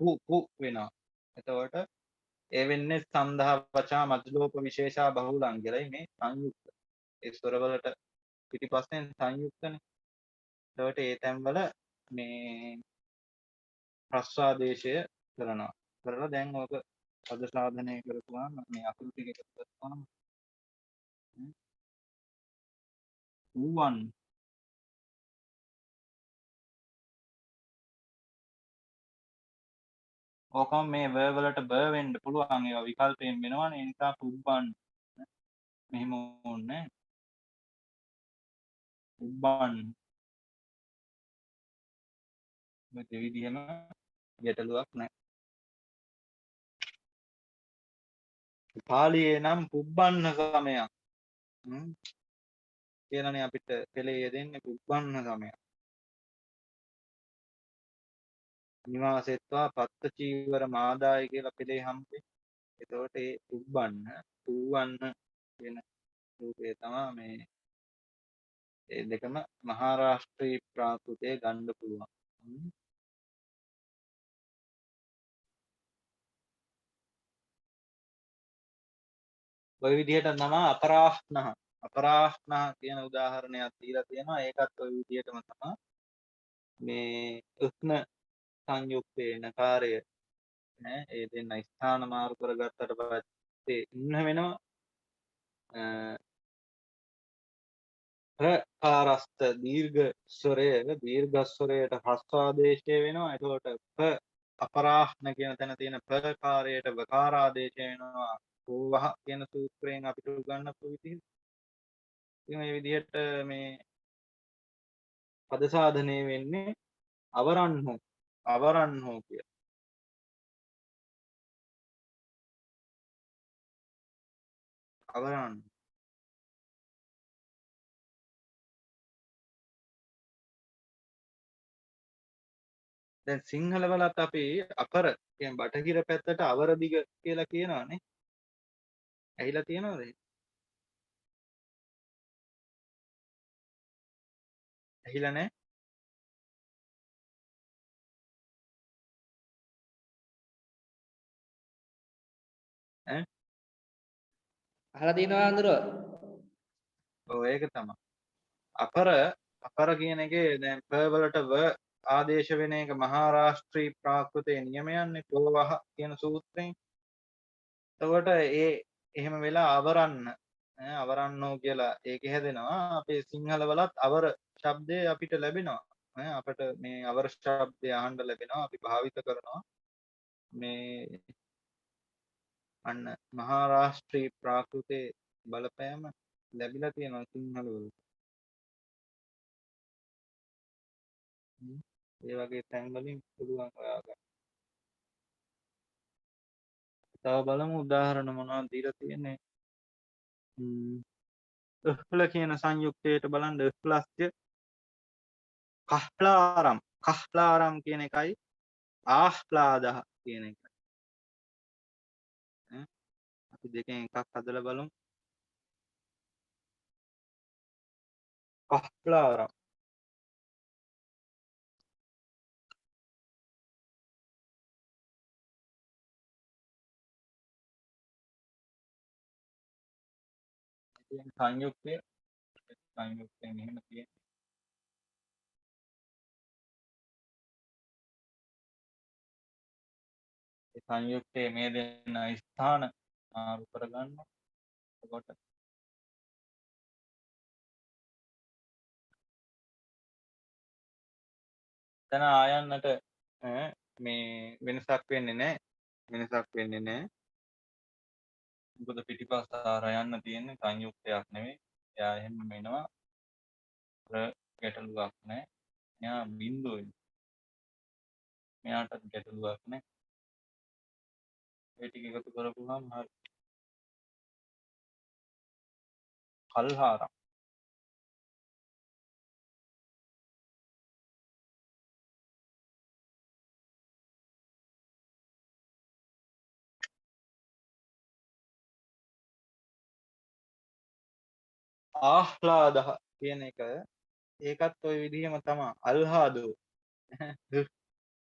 පු වෙනවා. එතකොට ඒ වෙන්නේ සන්ධා වචා මජ්ලෝක විශේෂා බහුලම් කියලායි මේ සංයුක්ත. ඒ ස්වරවලට පිටිපස්සෙන් සංයුක්තනේ. එතකොට ඒ තැන්වල මේ ප්‍රස්වාදේශය කරනවා. කරලා දැන් ඔක පද සාධනය කරපුවාම මේ අකුරු ටික එකතු කරපුවාම ඌවන් ඕකම මේ ව වලට බ වෙන්න පුළුවන්. ඒවා විකල්පයෙන් වෙනවනේ. ඒ නිසා පුබ්බන් මෙහෙම ඕනේ. පුබ්බන් මේ දෙවිදිහම ගැටලුවක් නැහැ. පාලියේ නම් පුබ්බන්න සමයක් කියලානේ අපිට පෙළේ යෙදෙන්නේ පුබ්බන්න සමයක්. නිවාසෙත්වා පත්ත චීවර මාදාය කියලා පෙළේ හම්බෙන්නේ. එතකොට ඒ පුබ්බන්න කියන රූපය තමයි මේ ඒ දෙකම මහාරාෂ්ට්‍රී ප්‍රාකෘතයේ ගන්න පුළුවන්. ඔය විදිහට තමයි අපරාහ්නහ කියන උදාහරණයක් දීලා තියෙනවා. ඒකත් ඔය විදිහටම තමයි මේ උත්න සංයුක්තේ නකාරය නේ ඒ දෙන්න ස්ථාන මාරු කරගත්තට පස්සේ ඉන්න වෙනවා ප්‍රකාරස්ත දීර්ඝ ස්වරයට හස්වාදේශය වෙනවා. එතකොට අපරාහ්න කියන තැන තියෙන ප්‍රකාරයට වකාරාදේශය වෙනවා. ඕවහ කියන සූත්‍රයෙන් අපිට උගන්වපු විදිහ. ඉතින් මේ විදිහට මේ පද සාධනය වෙන්නේ අවරන්හෝ කිය. අවරන් දැන් සිංහල වලත් අපි අපර කියන බටහිර පැත්තට අවරදිග කියලා කියනවානේ. ඇහිලා තියෙනවද? ඇහිලා නැහැ. ඈ අහලා තියෙනවා අඳුර. ඔව් ඒක තමයි. අපර කියන එකේ දැන් ප වලට ව ආදේශ වෙන එක මහාරාෂ්ට්‍රී ප්‍රාකෘතයේ නියමයන්නේ පොවහ කියන සූත්‍රයෙන්. එතකොට එහෙම වෙලා අවරන්නෝ කියලා ඒකේ හැදෙනවා. අපේ සිංහල වලත් අවර ශබ්දය අපිට ලැබෙනවා. අපිට මේ අවර ශබ්දය අහන්න ලැබෙනවා. අපි භාවිත කරනවා. මේ අන්න මහාරාෂ්ට්‍රී ප්‍රාකෘතයේ බලපෑම ලැබිලා තියෙනවා සිංහල වලට. ඒ වගේ තැන් වලින් පුළුවන් හොයාගන්න. තව බලමු උදාහරණ මොනවද දීලා තියෙන්නේ. අහ්ල කියන සංයුක්තයට බලන්න අහ්ලස්ය කහ්ලාරම් කියන එකයි ආහ්ලාදහ කියන එකයි. අපි දෙකෙන් එකක් හදලා බලමු. කහ්ලාරම් කියන සංයුක්තයෙන් එහෙම තියෙන්නේ. ඒ සංයුක්තයේ මේ දෙන්න ස්ථාන මාරු කරගන්න. එතකොට එතන ආයන්නට මේ වෙනසක් වෙන්නේ නැහැ. මොකද පිටිපස්ස ආර යන්න තියෙන්නේ සංයුක්තයක් නෙවෙයි. එයා එහෙම වෙනවා. ගැටලුවක් නැහැ. එයා බිඳුවයි. මෙයාටත් ගැටලුවක් නැහැ. ඒ ටික එකතු කරපුවාම හරි. කල්හාරම් ආහ්ලාදහ කියන එක ඒකත් ওই විදිහම තමයි. අල්හාදෝ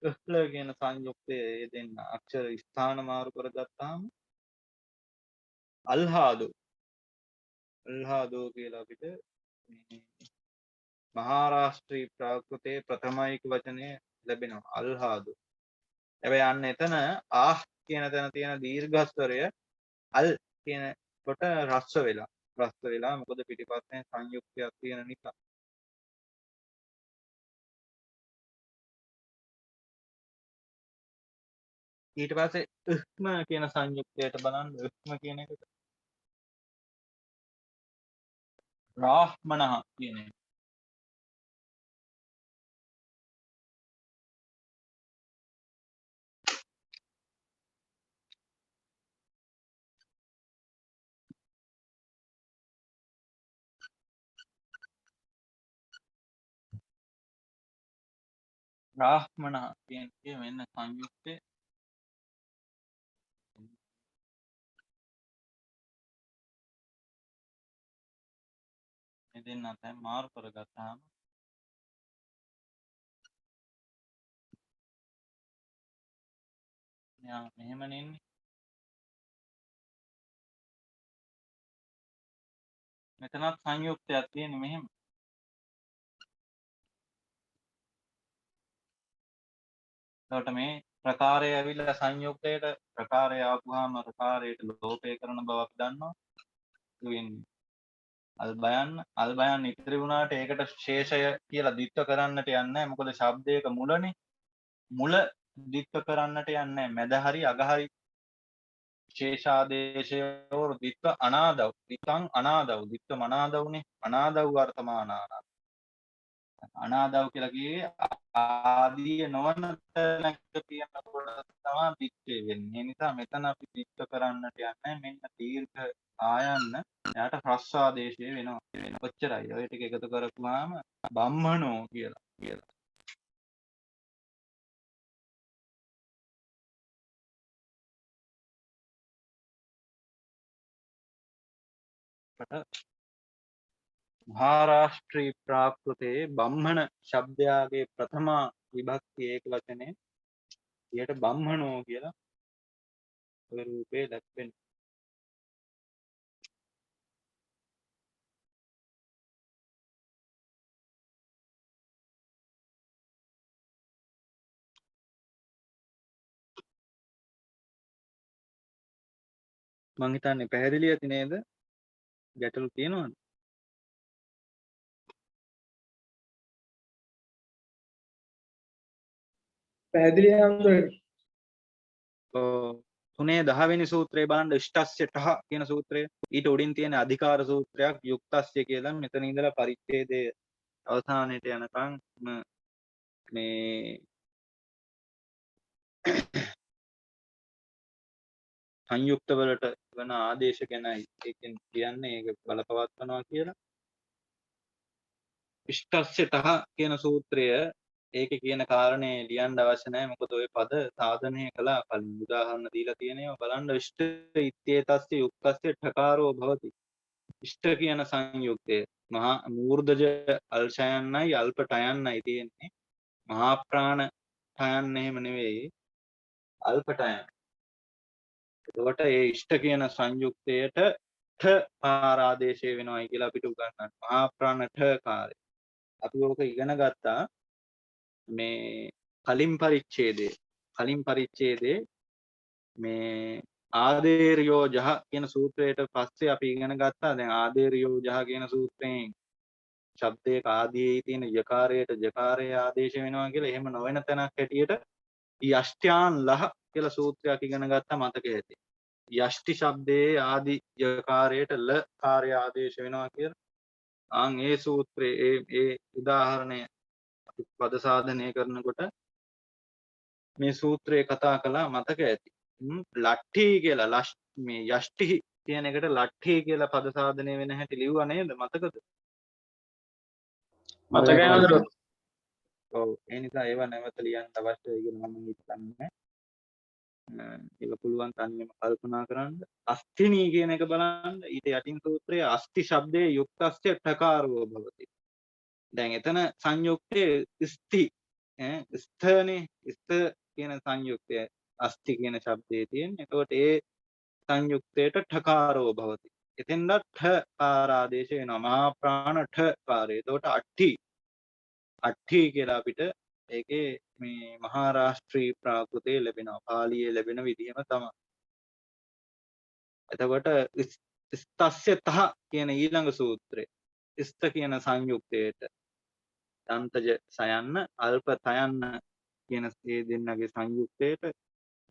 අහ්ල කියන සංයුක්තයේ දෙන්න අක්ෂර ස්ථාන මාරු කරගත්තාම අල්හාදෝ කියලා අපිට මහාරාෂ්ට්‍රී ප්‍රාකෘතයේ ප්‍රථමයික වචනය ලැබෙනවා. අල්හාදෝ. හැබැයි අන්න එතන කියන තැන තියෙන දීර්ඝස්වරය අල් කියන කොට රස්ව වෙලා මොකද පිටිපස්සෙන් සංයුක්තයක් තියෙන නිසා. ඊට පස්සේ උහ්ම කියන සංයුක්තයට බලන්න. උහ්ම කියන එකට රාහ්මනහ කියන එක. බ්‍රාහ්මණ කියන එක මෙන්න සංයුක්තේ මේ දෙන්න අතර මාරු කරගත්තාම යා මෙහෙම නෙන්නේ. මෙතනත් සංයුක්තයක් තියෙන්නේ මෙහෙම. එතකොට මේ ප්‍රකාරය ඇවිල්ලා සංයුක්තයට ප්‍රකාරය ආපුවාම ප්‍රකාරයට ලෝපය කරන බවක් දන්නවා. වෙන්නේ අල්බයන් ඉතිරි වුණාට ඒකට ශේෂය කියලා දිත්ව කරන්නට යන්නේ නැහැ. මොකද ශබ්දයක මුලනේ. මුල දිත්ව කරන්නට යන්නේ නැහැ. මැද හරි අග හරි ශේෂාදේශයෝ දිත්ව අනාදව්. දිත්වං අනාදව්. දිත්ව මනාදව්නේ. අනාදව් වර්තමානාන. අනාදව් කියලා කියේ ආදී නොවන තැනක තියෙන කොට තමයි දිත්වේ වෙන්නේ. ඒ නිසා මෙතන අපි දිත්ව කරන්නට යන්නේ මෙන්න දීර්ඝ ආයන්න එයාට හ්‍රස්වාදේශය වෙනවා. ඔච්චරයි. ඔය ටික එකතු කරපුවාම බම්මනෝ කියලා. මහාරාෂ්ට්‍රී ප්‍රාකෘතයේ බම්මන ශබ්දයාගේ ප්‍රථම විභක්තිය ඒක වචනේ ඊට බම්මනෝ කියලා ඔය රූපේ දැක්වෙනවා. මං හිතන්නේ පැහැදිලි ඇති නේද? ගැටලු තියෙනවද? පැහැදිලි හම්බුනේ. 3.10 වෙනි සූත්‍රය බලන්න ඉෂ්ටස්ය ඨහ කියන සූත්‍රය. ඊට උඩින් තියෙන අධිකාර සූත්‍රයක් යුක්තස්ය කියලා මෙතන ඉඳලා පරිච්ඡේදයේ අවසානයේට යනකම් මේ සංයුක්ත වලට වන ආදේශ ගැනයි ඒකෙන් කියන්නේ ඒක බලපවත්වනවා කියලා. ඉෂ්ටස්ය ඨහ කියන සූත්‍රය ඒකේ කියන කාරණේ ලියන්න අවශ්‍ය නැහැ. මොකද ওই පද සාධනය කළා කලින් උදාහරණ දීලා තියෙනවා. බලන්න ඉෂ්ට ඉත්‍යේතස්ස යුක්තස්ස ඨකාරෝ භවති. ඉෂ්ට කියන සංයුක්තය මහා මූර්ධජ අල්ෂයන්නයි අල්ප ටයන්නයි තියෙන්නේ. මහා ප්‍රාණ ටයන්න එහෙම නෙවෙයි අල්ප ටයන්න. එතකොට ඒ ඉෂ්ට කියන සංයුක්තයට ඨ කාරාදේශය වෙනවයි කියලා අපිට උගන්වනවා. මහා ප්‍රාණ ඨ කාරය. අපි ඕක ඉගෙන ගත්තා මේ කලින් පරිච්ඡේදයේ මේ ආදේර්යෝ ජහ කියන සූත්‍රයට පස්සේ අපි ඉගෙන ගත්තා දැන් ආදේර්යෝ ජහ කියන සූත්‍රයෙන් ශබ්දයක ආදීයේ තියෙන යකාරයට ජකාරයේ ආදේශ වෙනවා කියලා එහෙම නොවන තැනක් හැටියට යෂ්ට්‍යාන් ලහ කියලා සූත්‍රයක් ඉගෙන ගත්තා මතක ඇති. යෂ්ටි ශබ්දයේ ආදි යකාරයට ල කාර්ය ආදේශ වෙනවා කියලා. ආන් ඒ සූත්‍රයේ ඒ උදාහරණය පද සාධනය කරනකොට මේ සූත්‍රය කතා කළා මතක ඇති. ලට්ඨි කියලා මේ යෂ්ටි කියන එකට ලට්ඨි කියලා පද සාධනය වෙන හැටි ලිව්වා නේද? මතකද? මතකයි නේද? ඔව් ඒ නිසා ඒවා නැවත ලියන්න අවශ්‍යයි කියලා මම හිතන්නේ. ඒක පුළුවන් තනියම කල්පනා කරන්න. අස්තිනී කියන එක බලන්න ඊට යටින් සූත්‍රයේ අස්ති ශබ්දයේ යුක්තස්ය ඨකාරෝ භවති. දැන් එතන සංයුක්තයේ ස්ති ස්ථනේ ස්ථ කියන සංයුක්තය අස්ති කියන ශබ්දයේ තියෙන. එතකොට ඒ සංයුක්තයට ඨකාරෝ භවති. එතෙන්ද ඨ කාරාදේශ වෙනවා. මහා ප්‍රාණ ඨ කාරය. එතකොට අට්ඨි කියලා අපිට ඒකේ මේ මහාරාෂ්ට්‍රී ප්‍රාකෘතයේ ලැබෙනවා. පාලියේ ලැබෙන විදිහම තමයි. එතකොට ස්තස්ය තහ කියන ඊළඟ සූත්‍රය ස්ත කියන සංයුක්තයට දන්තජ සයන්න අල්ප තයන්න කියන ඒ දෙන්නගේ සංයුක්තයට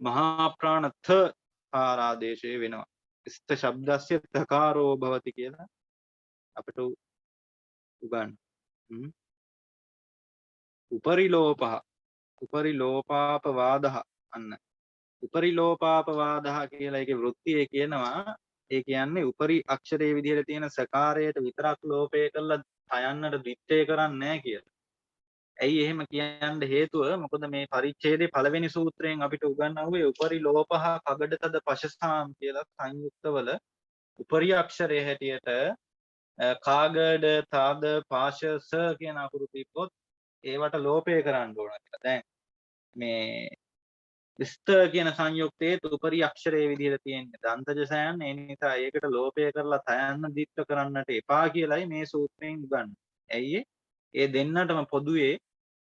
මහා ප්‍රාණ ථ කාරාදේශය වෙනවා. ස්ත ශබ්දස්ය තකාරෝ භවති කියලා අපිට උගන්. උපරිලෝපාපවාදහ අන්න. උපරිලෝපාපවාදහ කියලා ඒකේ වෘත්තිය කියනවා. ඒ කියන්නේ උපරි අක්ෂරයේ විදිහට තියෙන සකාරයට විතරක් ලෝපය කරලා තයන්නට දිත්තේ කරන්නේ නැහැ කියලා. ඇයි එහෙම කියන්න හේතුව මොකද මේ පරිච්ඡේදයේ පළවෙනි සූත්‍රයෙන් අපිට උගන්වුවේ උපරි ලෝපහ කගඩතද පශසාම් කියලා සංයුක්තවල උපරි අක්ෂරයේ හැටියට කාගඩ තාද පාශ ස කියන අකුරු තිබ්බොත් ඒවට ලෝපය කරන්න ඕන කියලා. දැන් මේ ස්ත කියන සංයුක්තයේ උපරි අක්ෂරයේ විදිහට තියෙන්නේ දන්තජ සයන්. ඒ නිසා ඒකට ලෝපය කරලා තයන්න දිත්ත කරන්නට එපා කියලයි මේ සූත්‍රයෙන් උගන්වන්නේ. ඇයි ඒ දෙන්නටම පොදුවේ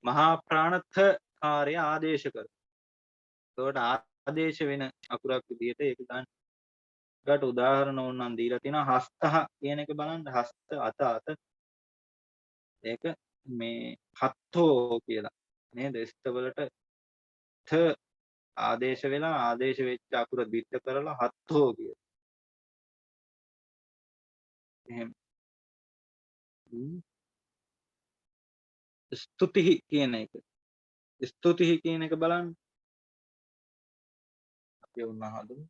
මහා ප්‍රාණත්ථ කාර්ය ආදේශ කර. ඒකට ආදේශ වෙන අකුරක් විදිහට ඒක ගන්න. ඒකට උදාහරණ ඕනනම් දීලා තිනවා හස්තහ කියන එක බලන්න. හස්ත අත අත. ඒක මේ හත්තෝ කියලා නේද? ස්තවලට ථ ආදේශ වෙලා ආදේශ වෙච්ච අකුර දිත්ත කරලා හත්තෝ කියලා. එහෙම. ස්තුතිහි කියන එක. ස්තුතිහි කියන එක බලන්න. අපි උන්නා හදමු.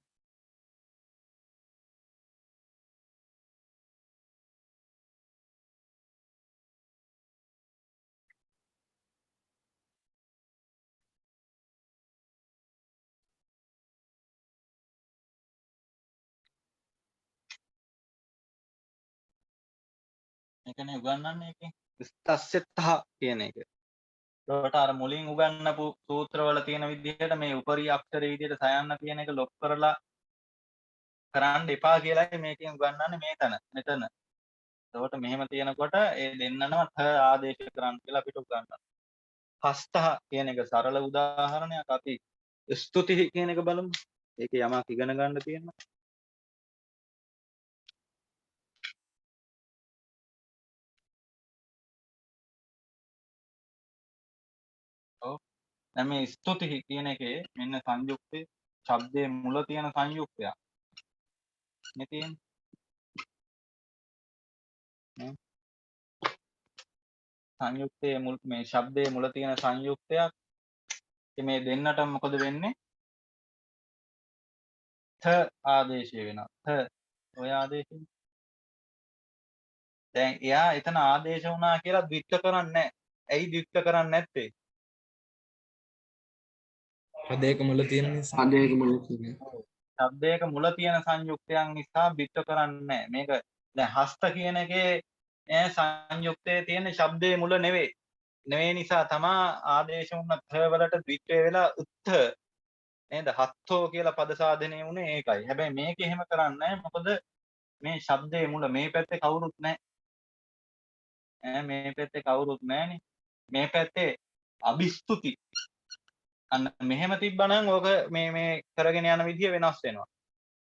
මේකනේ උගන්වන්නේ එකේ. ස්තස්සෙත්හ කියන එක. ඒකට අර මුලින් උගන්වපු සූත්‍රවල තියෙන විදිහට මේ උපරි අක්ෂරයේ විදිහට සයන්න කියන එක ලොක් කරලා කරන්න එපා කියලායි මේකෙන් උගන්වන්නේ මේ තැන. මෙතන. එතකොට මෙහෙම තියෙනකොට ඒ දෙන්නම ථ ආදේශ කරන්න කියලා අපිට උගන්වනවා. හස්තහ කියන එක සරල උදාහරණයක්. අපි ස්තුතිහි කියන එක බලමු. ඒකේ යමක් ඉගෙන ගන්න තියෙනවා. ඔව්. දැන් මේ ස්තුතිහි කියන එකේ මෙන්න සංයුක්තේ ශබ්දයේ මුල තියෙන සංයුක්තයක්. මේ තියෙන්නේ. සංයුක්තයේ මුල් මේ ශබ්දයේ මුල තියෙන සංයුක්තයක්. මේ දෙන්නට මොකද වෙන්නේ? ථ ආදේශය වෙනවා. ථ ඔය ආදේශය. දැන් එයා එතන ආදේශ වුණා කියලා ද්විත්ත කරන්නේ නැහැ. ඇයි ද්විත්ත කරන්නේ නැත්තේ? පදයක මුල තියෙන නිසා. පදයක මුල තියෙන. ශබ්දයක මුල තියෙන සංයුක්තයන් නිසා ද්විත්ත කරන්නේ නැහැ. මේක දැන් හස්ත කියන එකේ සංයුක්තයේ තියෙන ශබ්දයේ මුල නෙවෙයි නිසා තමා ආදේශ වුණ ථ වලට ද්විත්වය වෙලා උත්ථ නේද? හත්තෝ කියලා පද සාධනය වුණේ ඒකයි. හැබැයි මේක එහෙම කරන්නේ නැහැ. මොකද මේ ශබ්දයේ මුල මේ පැත්තේ කවුරුත් නැහැ. මේ පැත්තේ කවුරුත් නැහනේ. මේ පැත්තේ අபிස්තුති. අන්න මෙහෙම තිබ්බනම් ඕක මේ කරගෙන යන විදිය වෙනස් වෙනවා.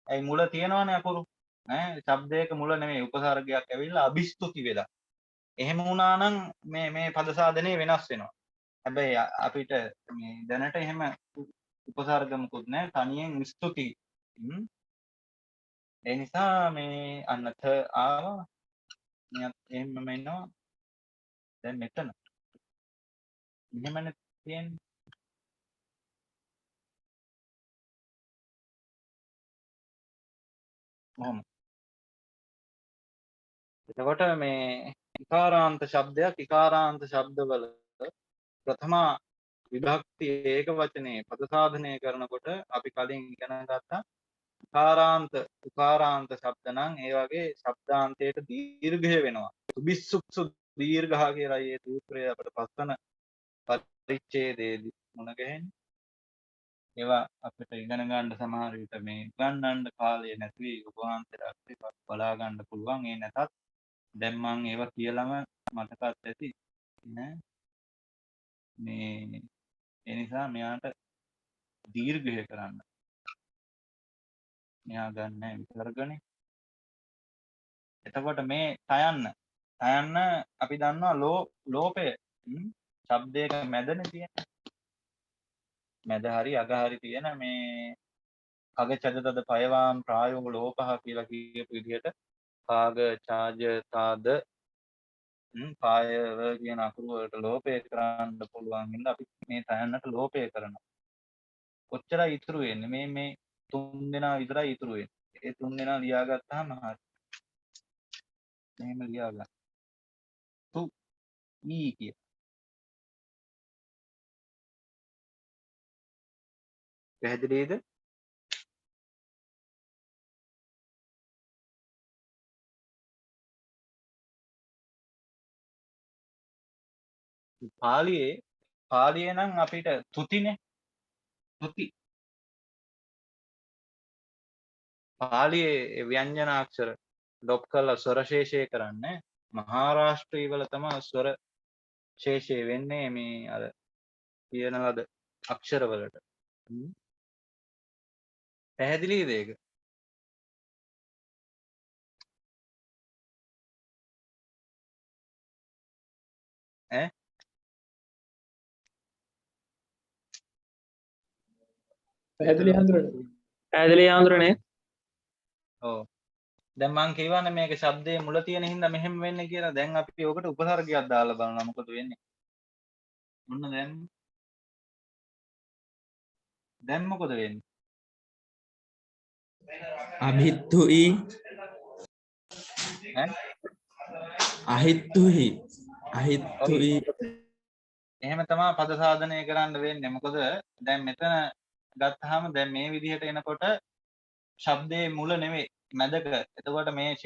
ඇයි මුල තියෙනවනේ අකුරු. ශබ්දයක මුල නෙමෙයි උපසර්ගයක් ඇවිල්ලා අபிස්තුති වෙලා. එහෙම වුණා නම් මේ පද සාධනේ වෙනස් වෙනවා. හැබැයි අපිට මේ දැනට එහෙම උපසර්ග මුකුත් නැහැ. තනියෙන් ස්තුති. ඒ නිසා මේ අන්නත ආවා. මෙයත් එහෙමම එනවා. දැන් මෙතන. මෙහෙමනේ තියෙන්නේ. කොහොම. එතකොට මේ ඉකාරාන්ත ශබ්දයක් ඉකාරාන්ත ශබ්දවල ප්‍රථම විභක්ති ඒක වචනේ පද සාධනය කරනකොට අපි කලින් ඉගෙන ගත්තා උකාරාන්ත ශබ්ද නම් ඒ වගේ ශබ්දාන්තයට දීර්ඝය වෙනවා. සුබිස්සුක්සු දීර්ඝහ කියලා මේ සූත්‍රය අපිට පස්සන පරිච්ඡේදයේදී මුණ ගැහෙන්නේ. ඒවා අපිට ඉගෙන ගන්න සමහර විට මේ ගන්නන්න කාලය නැති වෙයි. ඔබ වහන්සේට අපිට බලා ගන්න පුළුවන්. ඒ නැතත් දැන් මම ඒවා කියලාම මතකත් ඇති නෑ මේ ඒ නිසා මෙයාට දීර්ඝය කරන්න. මෙයා ගන්න විසර්ගනේ. එතකොට මේ තයන්න අපි දන්නවා ලෝපය ශබ්දයක මැදනේ තියෙන. මැද හරි අග හරි තියෙන මේ අග චදතද පයවාම් ප්‍රායෝග ලෝපහ කියලා කියපු විදිහට කාග චාජ තාද පායව කියන අකුරු වලට ලෝපය කරන්න පුළුවන් හින්දා අපි මේ තයන්නට ලෝපය කරනවා. කොච්චරයි ඉතුරු වෙන්නේ? මේ තුන් දෙනා විතරයි ඉතුරු වෙන්නේ. ඒ තුන් දෙනා ලියාගත්තාම හරි. මෙහෙම ලියාගන්න. තු ඊ කිය. පැහැදිලිද? පාලියේ නම් අපිට තුතිනේ. තුති. පාලියේ ව්‍යංජන අක්ෂර ඩොප් කරලා ස්වර ශේෂය කරන්නේ. මහාරාෂ්ට්‍රී වල තමයි ස්වර ශේෂය වෙන්නේ මේ අර කියන ලද අක්ෂර වලට. පැහැදිලිද ඒක? ඈ පැහැදිලි හඳුරන්නේ. ඔව්. දැන් මං කියවනේ මේක ශබ්දයේ මුල තියෙන හින්දා මෙහෙම වෙන්නේ කියලා. දැන් අපි ඔකට උපසර්ගයක් දාලා බලනවා මොකද වෙන්නේ. මොන්න දැන් මොකද වෙන්නේ? අභිත්තුයි ඈ අහිත්තුයි අහිත්තුයි එහෙම තමයි පද සාධනය කරන්න වෙන්නේ. මොකද දැන් මෙතන ගත්තාම දැන් මේ විදිහට එනකොට ශබ්දයේ මුල නෙවෙයි මැදක. එතකොට මේ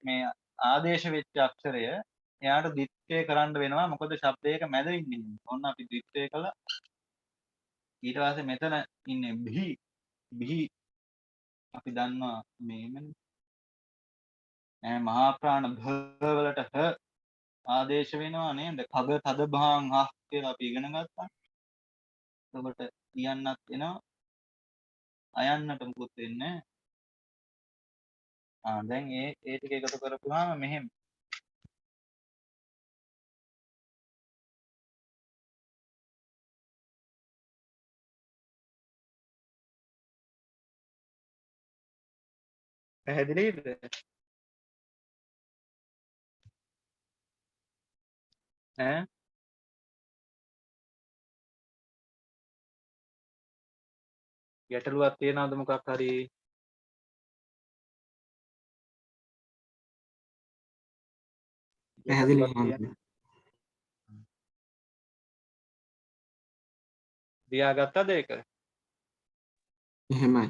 මේ ආදේශ වෙච්ච අක්ෂරය එයාට ද්විත්වය කරන්න වෙනවා. මොකද ශබ්දයක මැද ඉන්නේ. ඔන්න අපි ද්විත්වය කළා. ඊට පස්සේ මෙතන ඉන්නේ බිහි අපි දන්නවා මේ මහා ප්‍රාණ භ වලට හ ආදේශ වෙනවා නේද? කග තද භාං හා කියලා අපි ඉගෙන ගත්තා. එතකොට කියන්නත් එනවා. අයන්නට මුකුත් වෙන්නේ නැහැ. දැන් ඒ ටික එකතු කරපුවාම මෙහෙම පැහැදිලිද? ඈ ගැටලුවක් තියනවද මොකක් හරි? පැහැදිලි ලියාගත්තද ඒක? එහෙමයි.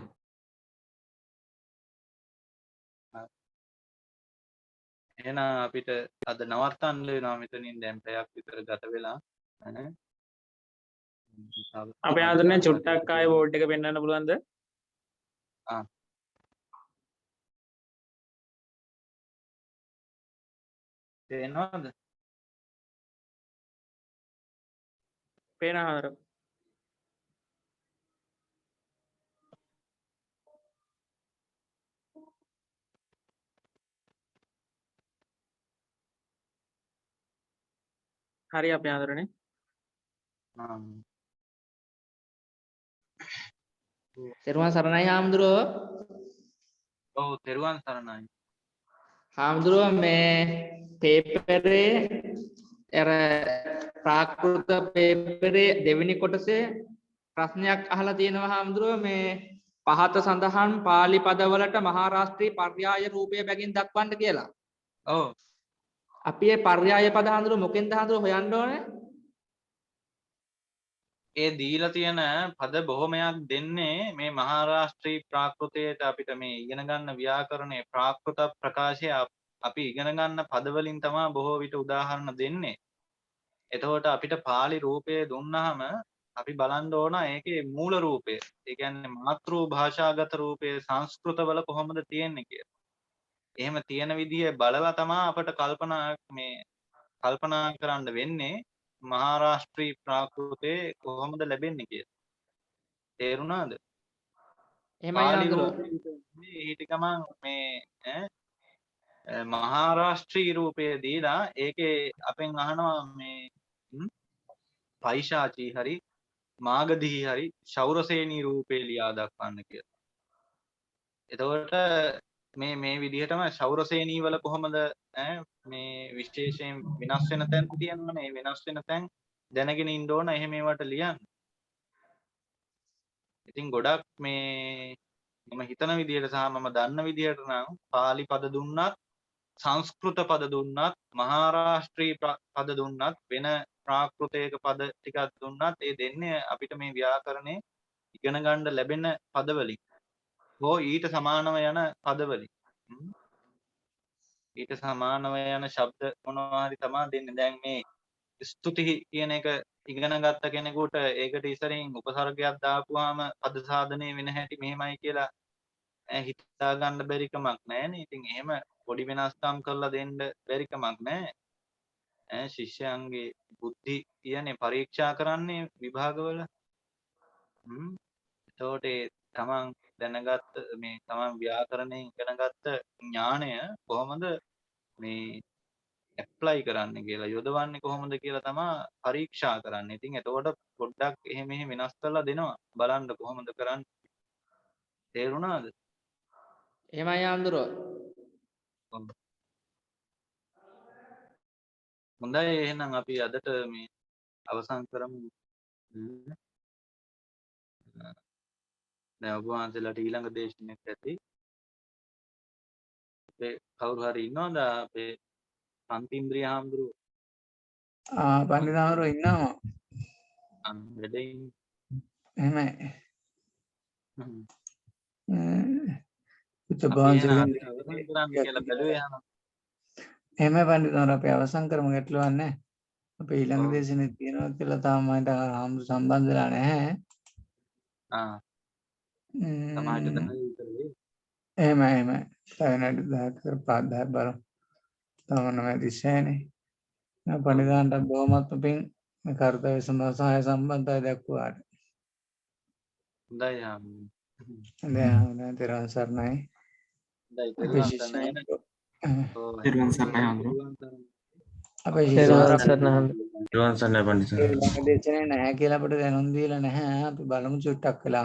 එහෙනම් අපිට අද නවත්තන්න වෙනවා මෙතනින්. දැන් පැයක් විතර ගත වෙලා. අපේ ආදරණීය චුට්ටක් ආයේ බෝඩ් එක පෙන්වන්න පුළුවන්ද? තේනවද? පේනවා හතර. හරි අපේ ආදරණීය. තෙරුවන් සරණයි හාමුදුරුවෝ. ඔව් තෙරුවන් සරණයි. හාමුදුරුවෝ මේ පේපරේ අර ප්‍රාකෘත පේපරේ දෙවෙනි කොටසේ ප්‍රශ්නයක් අහලා තියෙනවා හාමුදුරුවෝ. මේ පහත සඳහන් පාලි පදවලට මහාරාෂ්ට්‍රී පර්යාය රූපය බැගින් දක්වන්න කියලා. ඔව්. අපි මේ පර්යාය පද හාමුදුරුවෝ මොකෙන්ද හාමුදුරුවෝ හොයන්න ඕනේ? ඒ දීලා තියෙන පද බොහොමයක් දෙන්නේ මේ මහාරාෂ්ට්‍රී ප්‍රාකෘතයට. අපිට මේ ඉගෙන ගන්න ව්‍යාකරණයේ ප්‍රාකෘත ප්‍රකාශය අපි ඉගෙන ගන්න පද වලින් තමයි බොහෝ විට උදාහරණ දෙන්නේ. එතකොට අපිට පාලි රූපය දුන්නාම අපි බලන්න ඕන ඒකේ මූල රූපය. ඒ කියන්නේ මාතෘ භාෂාගත රූපය සංස්කෘත වල කොහොමද තියෙන්නේ කියලා. එහෙම තියෙන විදිය බලලා තමයි අපිට කල්පනා කරන්න වෙන්නේ මහාරාෂ්ට්‍රී ප්‍රාකෘතේ කොහොමද ලැබෙන්නේ කියලා. තේරුණාද? එහෙමයි හාමුදුරුවෝ. ඊට ගමන් මේ මහාරාෂ්ට්‍රී රූපය දීලා ඒකේ අපෙන් අහනවා මේ පයිශාචී හරි මාගධී හරි ශෞරසේනී රූපේ ලියා දක්වන්න කියලා. එතකොට මේ විදිහටම ශෞරසේනී වල කොහොමද මේ විශේෂයෙන් වෙනස් වෙන තැන් තියෙනවනේ. මේ වෙනස් වෙන තැන් දැනගෙන ඉන්න ඕන. එහෙම ඒවට ලියන්න. ඉතින් ගොඩක් මේ මම හිතන විදිහට සහ මම දන්න විදිහට නම් පාලි පද දුන්නත් සංස්කෘත පද දුන්නත් මහාරාෂ්ට්‍රී පද දුන්නත් වෙන ප්‍රාකෘතයක පද ටිකක් දුන්නත් ඒ දෙන්නේ අපිට මේ ව්‍යාකරණේ ඉගෙන ගන්න ලැබෙන පදවලින් හෝ ඊට සමානව යන පදවලින් ඊට සමානව යන ශබ්ද මොනවා හරි තමයි දෙන්නේ. දැන් මේ ස්තුති කියන එක ඉගෙන ගත්ත කෙනෙකුට ඒකට ඉස්සරින් උපසර්ගයක් දාපුවාම පද සාධනය වෙන හැටි මෙහෙමයි කියලා හිතා ගන්න බැරි කමක් නැහැනේ. ඉතින් එහෙම පොඩි වෙනස්කම් කරලා දෙන්න බැරි කමක් නැහැ. ශිෂ්‍යයන්ගේ බුද්ධි කියන්නේ පරීක්ෂා කරන්නේ විභාගවල. එතකොට තමන් දැනගත්ත මේ තමන් ව්‍යාකරණයෙන් ඉගෙනගත්ත ඥාණය කොහොමද මේ ඇප්ලයි කරන්න කියලා යොදවන්නේ කොහොමද කියලා තමයි පරීක්ෂා කරන්නේ. ඉතින් එතකොට පොඩ්ඩක් එහෙම වෙනස් කරලා දෙනවා. බලන්න කොහොමද කරන්නේ. තේරුණාද? එහෙමයි ආන්දරෝ. හොඳයි එහෙනම් අපි අදට මේ අවසන් කරමු. දැන් ඔබ වහන්සේලාට ඊළඟ දේශනෙත් ඇති. අපේ කවුරු හරි ඉන්නවද අපේ පන්තිඉන්ද්‍රිය හාමුදුරුවෝ? පණ්ඩිතාවරෝ ඉන්නවා. වැඩින් එහෙමයි. එහෙම පණ්ඩිතාවර අපි අවසන් කරමු. ගැටලුවක් නැහැ. අපි ඊළඟ දේශනේ තියෙනවා කියලා තාම මට හාමුදුරු සම්බන්ධ වෙලා නැහැ. එහෙමයි. තවනට 10කට 5-10 බලමු. තව 9:30නේ. පණිදාන්ට බොහොමත්ම පිං මේ කාර්යය සඳහා සහාය සම්බන්ධය දක්වාට. හොඳයි දැන් තෙරුවන් සරණයි. තෙරුවන් සරණයි හාමුදුරුවෝ. අපේ තෙරුවන් සරණයි පඬිතුමා. දේශනේ නැහැ කියලා අපිට දැනුම් දීලා නැහැ. අපි බලමු චුට්ටක් වෙලා